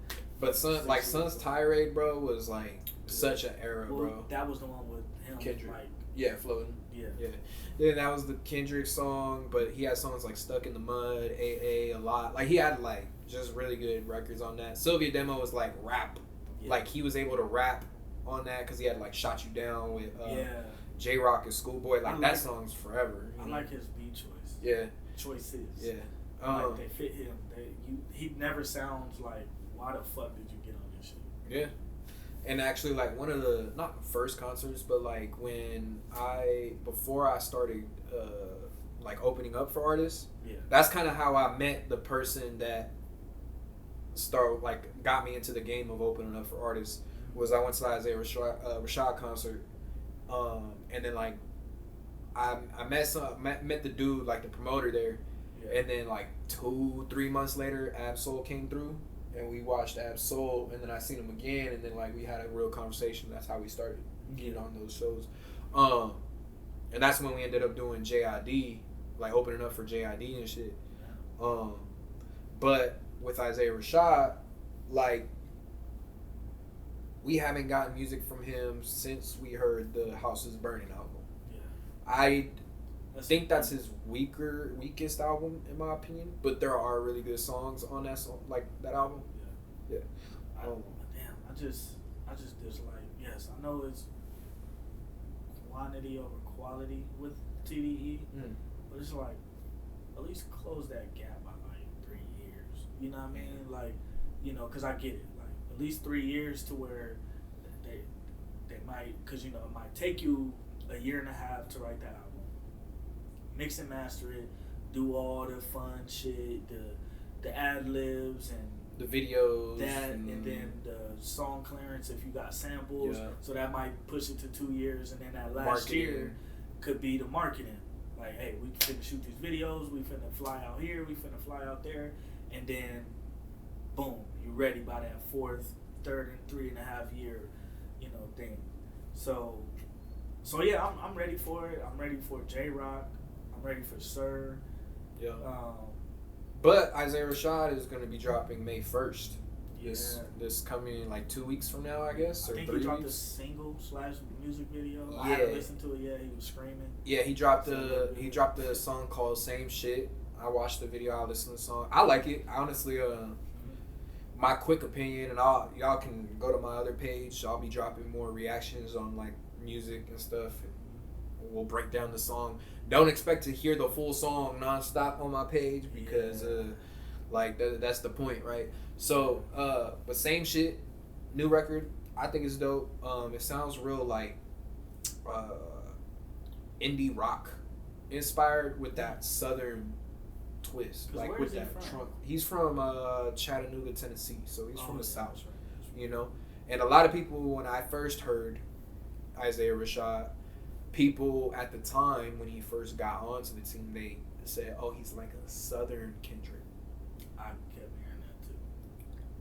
But Sun's Tirade, bro, was like such an era, bro. That was the one with him. Kendrick. Like, yeah, floating. Yeah. Then that was the Kendrick song, but he had songs like Stuck in the Mud, AA, a lot. Like he had like just really good records on that. Sylvia Demo was like rap. Yeah. Like he was able to rap on that because he had like Shot You Down with J-Rock and Schoolboy. Like that song's forever. I like his beat choice. Yeah. Choices. Yeah. Like they fit him. He never sounds like, why the fuck did you get on this shit? Yeah. And actually, like, one of the, not the first concerts, but, like, before I started, like, opening up for artists, that's kind of how I met the person that got me into the game of opening up for artists, was I went to the Isaiah Rashad concert, and then, like, I met the dude, like, the promoter there, and then, like, 2-3 months later, Ab-Soul came through. And we watched Ab-Soul, and then I seen him again, and then like we had a real conversation. That's how we started getting on those shows. And that's when we ended up doing JID, like opening up for JID and shit. But with Isaiah Rashad, like we haven't gotten music from him since we heard the House is Burning album. think that's his weakest album in my opinion. But there are really good songs on that song, like that album. Yeah. I just dislike. Yes, I know it's quantity over quality with TDE, but it's like at least close that gap by like 3 years. You know what I mean? Like, you know, because I get it. Like at least 3 years to where they might, because you know it might take you a year and a half to write that album, mix and master it, do all the fun shit, the ad libs and the videos, and then the song clearance if you got samples. Yeah. So that might push it to 2 years, and then that last year could be the marketing. Like, hey, we finna shoot these videos, we finna fly out here, we finna fly out there, and then boom, you're ready by that third and 3.5 year, you know, thing. So yeah, I'm ready for it. I'm ready for J-Rock. I'm ready for Sir. Yeah. But Isaiah Rashad is going to be dropping May 1st. Yeah. This coming like 2 weeks from now, I guess, or 3 weeks. I think he dropped a single / music video. Yeah. I haven't listened to it yet. He was screaming. Yeah, he dropped a song called Same Shit. I watched the video. I listened to the song. I like it. Honestly, my quick opinion, and y'all can go to my other page. I'll be dropping more reactions on like music and stuff. And we'll break down the song. Don't expect to hear the full song nonstop on my page because that's the point, right? So, but Same Shit, new record. I think it's dope. It sounds real like indie rock inspired with that southern twist, like with that trunk. He's from Chattanooga, Tennessee, so he's from the South, right. You know. And a lot of people, when I first heard Isaiah Rashad, people at the time when he first got onto the team, they said, "Oh, he's like a Southern Kendrick." I kept hearing that too,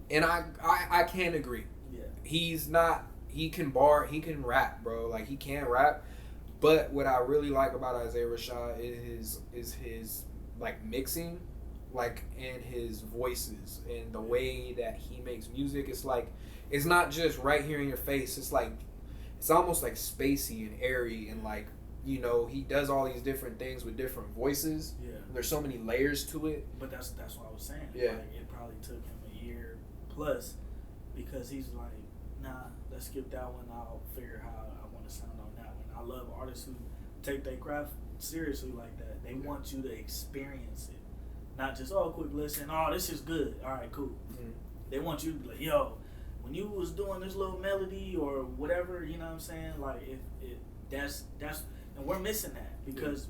and I can't agree. Yeah, he's not. He can rap, bro. Like he can rap. But what I really like about Isaiah Rashad is his like mixing, like and his voices and the way that he makes music. It's like it's not just right here in your face. It's like it's almost like spacey and airy and like, you know, he does all these different things with different voices. Yeah. There's so many layers to it. But that's what I was saying. Yeah. Like, it probably took him a year plus because he's like, nah, let's skip that one. I'll figure how I want to sound on that one. I love artists who take their craft seriously like that. They want you to experience it. Not just, oh, quick listen. Oh, this is good. All right, cool. Mm-hmm. They want you to be like, yo, when you was doing this little melody or whatever, you know what I'm saying? Like, that's and we're missing that because,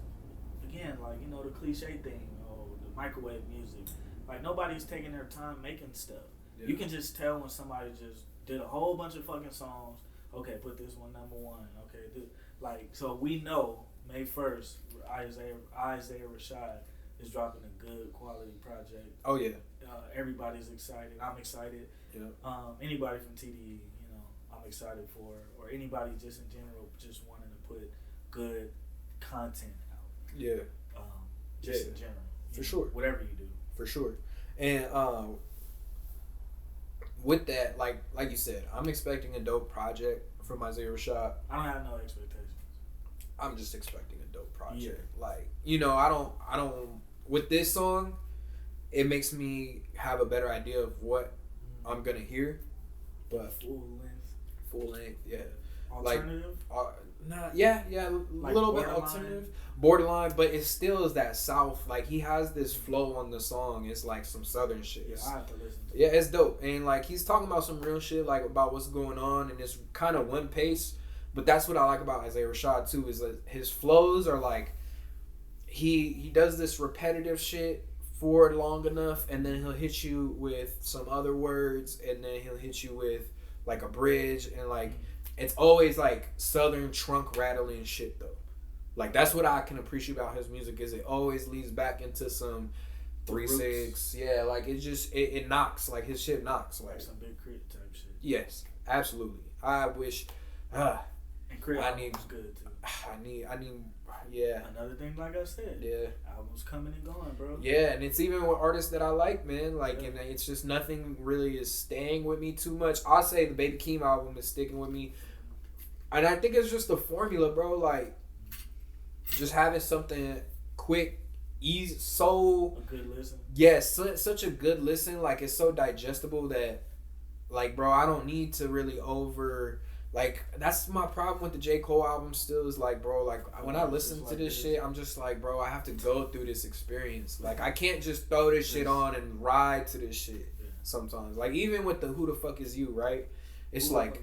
again, like, you know, the cliche thing, the microwave music, like, nobody's taking their time making stuff. Yeah. You can just tell when somebody just did a whole bunch of fucking songs. Okay, put this one number one. Okay, like, so we know May 1st, Isaiah Rashad is dropping a good quality project. Oh, yeah. Everybody's excited. I'm excited. Yeah. Anybody from TDE, you know, I'm excited for, or anybody just in general, just wanting to put good content out. Yeah. Just in general. For sure. Whatever you do. For sure. And with that, like you said, I'm expecting a dope project from Isaiah Rashad. I don't have no expectations. I'm just expecting a dope project. Yeah. Like, you know, I don't with this song, it makes me have a better idea of what I'm gonna hear. But full length, yeah. Alternative? Like, a little bit alternative. Borderline, but it still is that South. Like, he has this flow on the song. It's like some Southern shit. Yeah, I have to listen to it. Yeah, it's dope. And like, he's talking about some real shit, like about what's going on, and it's kind of one pace. But that's what I like about Isaiah Rashad too, is that his flows are like, he does this repetitive shit for long enough, and then he'll hit you with some other words, and then he'll hit you with like a bridge, and like it's always like Southern trunk rattling shit though. Like, that's what I can appreciate about his music, is it always leads back into some 3-6. Yeah, like it just it knocks, like his shit knocks, like some Big Crit type shit. Yes, absolutely. I wish. And Crit album's good too. I need. Yeah. Another thing, like I said. Yeah. Albums coming and going, bro. Yeah, and it's even with artists that I like, man. Like, and it's just nothing really is staying with me too much. I'll say the Baby Keem album is sticking with me, and I think it's just the formula, bro. Like, just having something quick, easy, so A good listen. yes, such a good listen. Like it's so digestible that, like, bro, I don't need to really over. Like that's my problem with the J.Cole album. Still is like, bro, like when I listen to this shit, I'm just like, bro, I have to go through this experience. Like I can't just throw this shit on and ride to this shit. Sometimes, like even with the "Who the fuck is you," right? It's like,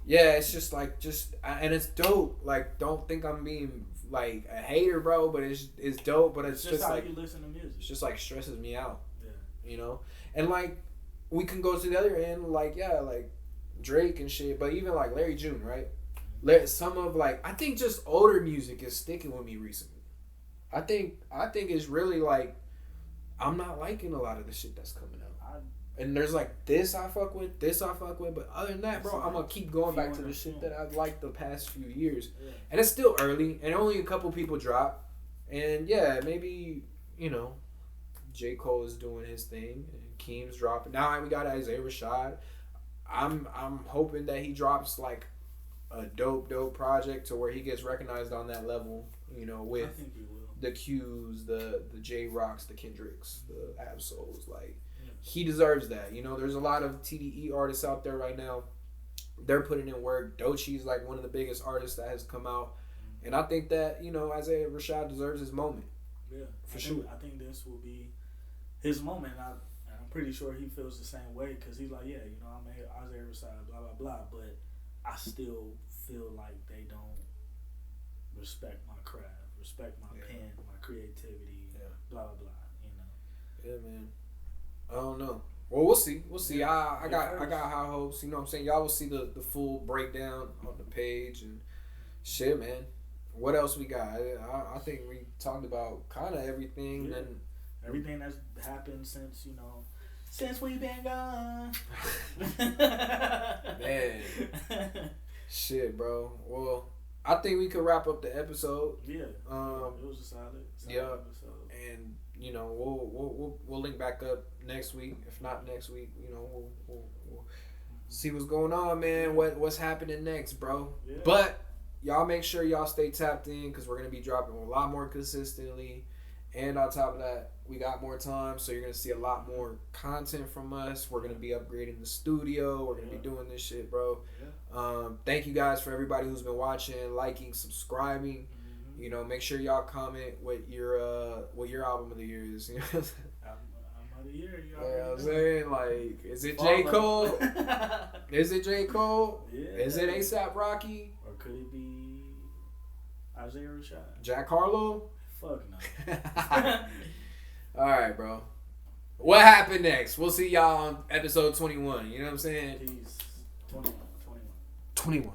yeah, it's just like and it's dope. Like, don't think I'm being like a hater, bro, but it's dope. But it's just how like you listen to music. It's just like stresses me out. Yeah, you know. And like we can go to the other end, like like Drake and shit. But even like Larry June, right? Some of like I think just older music is sticking with me recently. I think it's really like I'm not liking a lot of the shit that's coming out. And there's like this I fuck with, but other than that, bro, I'm gonna keep going back to the shit that I've liked the past few years. Yeah. And it's still early, and only a couple people drop. And yeah, maybe, J. Cole is doing his thing, and Keem's dropping. Now we got Isaiah Rashad. I'm hoping that he drops like a dope project to where he gets recognized on that level, with I think he will. The Q's, the J Rocks, the Kendricks, the Absols, like. He deserves that. There's a lot of TDE artists out there right now. They're putting in work. Doechie's like one of the biggest artists that has come out. And I think that, Isaiah Rashad deserves his moment. Yeah. For sure. I think this will be his moment. And I'm pretty sure he feels the same way because he's like, yeah, I'm Isaiah Rashad, blah, blah, blah. But I still feel like they don't respect my craft, respect my pen, my creativity, blah, blah, blah. Yeah, man. I don't know. Well, we'll see. Yeah. I got high hopes. You know what I'm saying? Y'all will see the full breakdown on the page and shit, man. What else we got? I think we talked about kind of everything. Yeah. And everything that's happened since we've been gone. Man. Shit, bro. Well, I think we could wrap up the episode. Yeah. It was a solid episode. And we'll link back up next week. If not next week, we'll see what's going on, man. What's happening next, bro? Yeah. But y'all make sure y'all stay tapped in because we're gonna be dropping a lot more consistently. And on top of that, we got more time, so you're gonna see a lot more content from us. We're gonna be upgrading the studio. We're gonna be doing this shit, bro. Yeah. Thank you guys for everybody who's been watching, liking, subscribing. Make sure y'all comment what your album of the year is. Album of the year, you know what I'm saying? Like, is it J. Cole? Is it J. Cole? Yeah. Is it A$AP Rocky? Or could it be Isaiah Rashad? Jack Harlow? Fuck no. All right, bro. What happened next? We'll see y'all on episode 21. You know what I'm saying? Peace. 21. 21.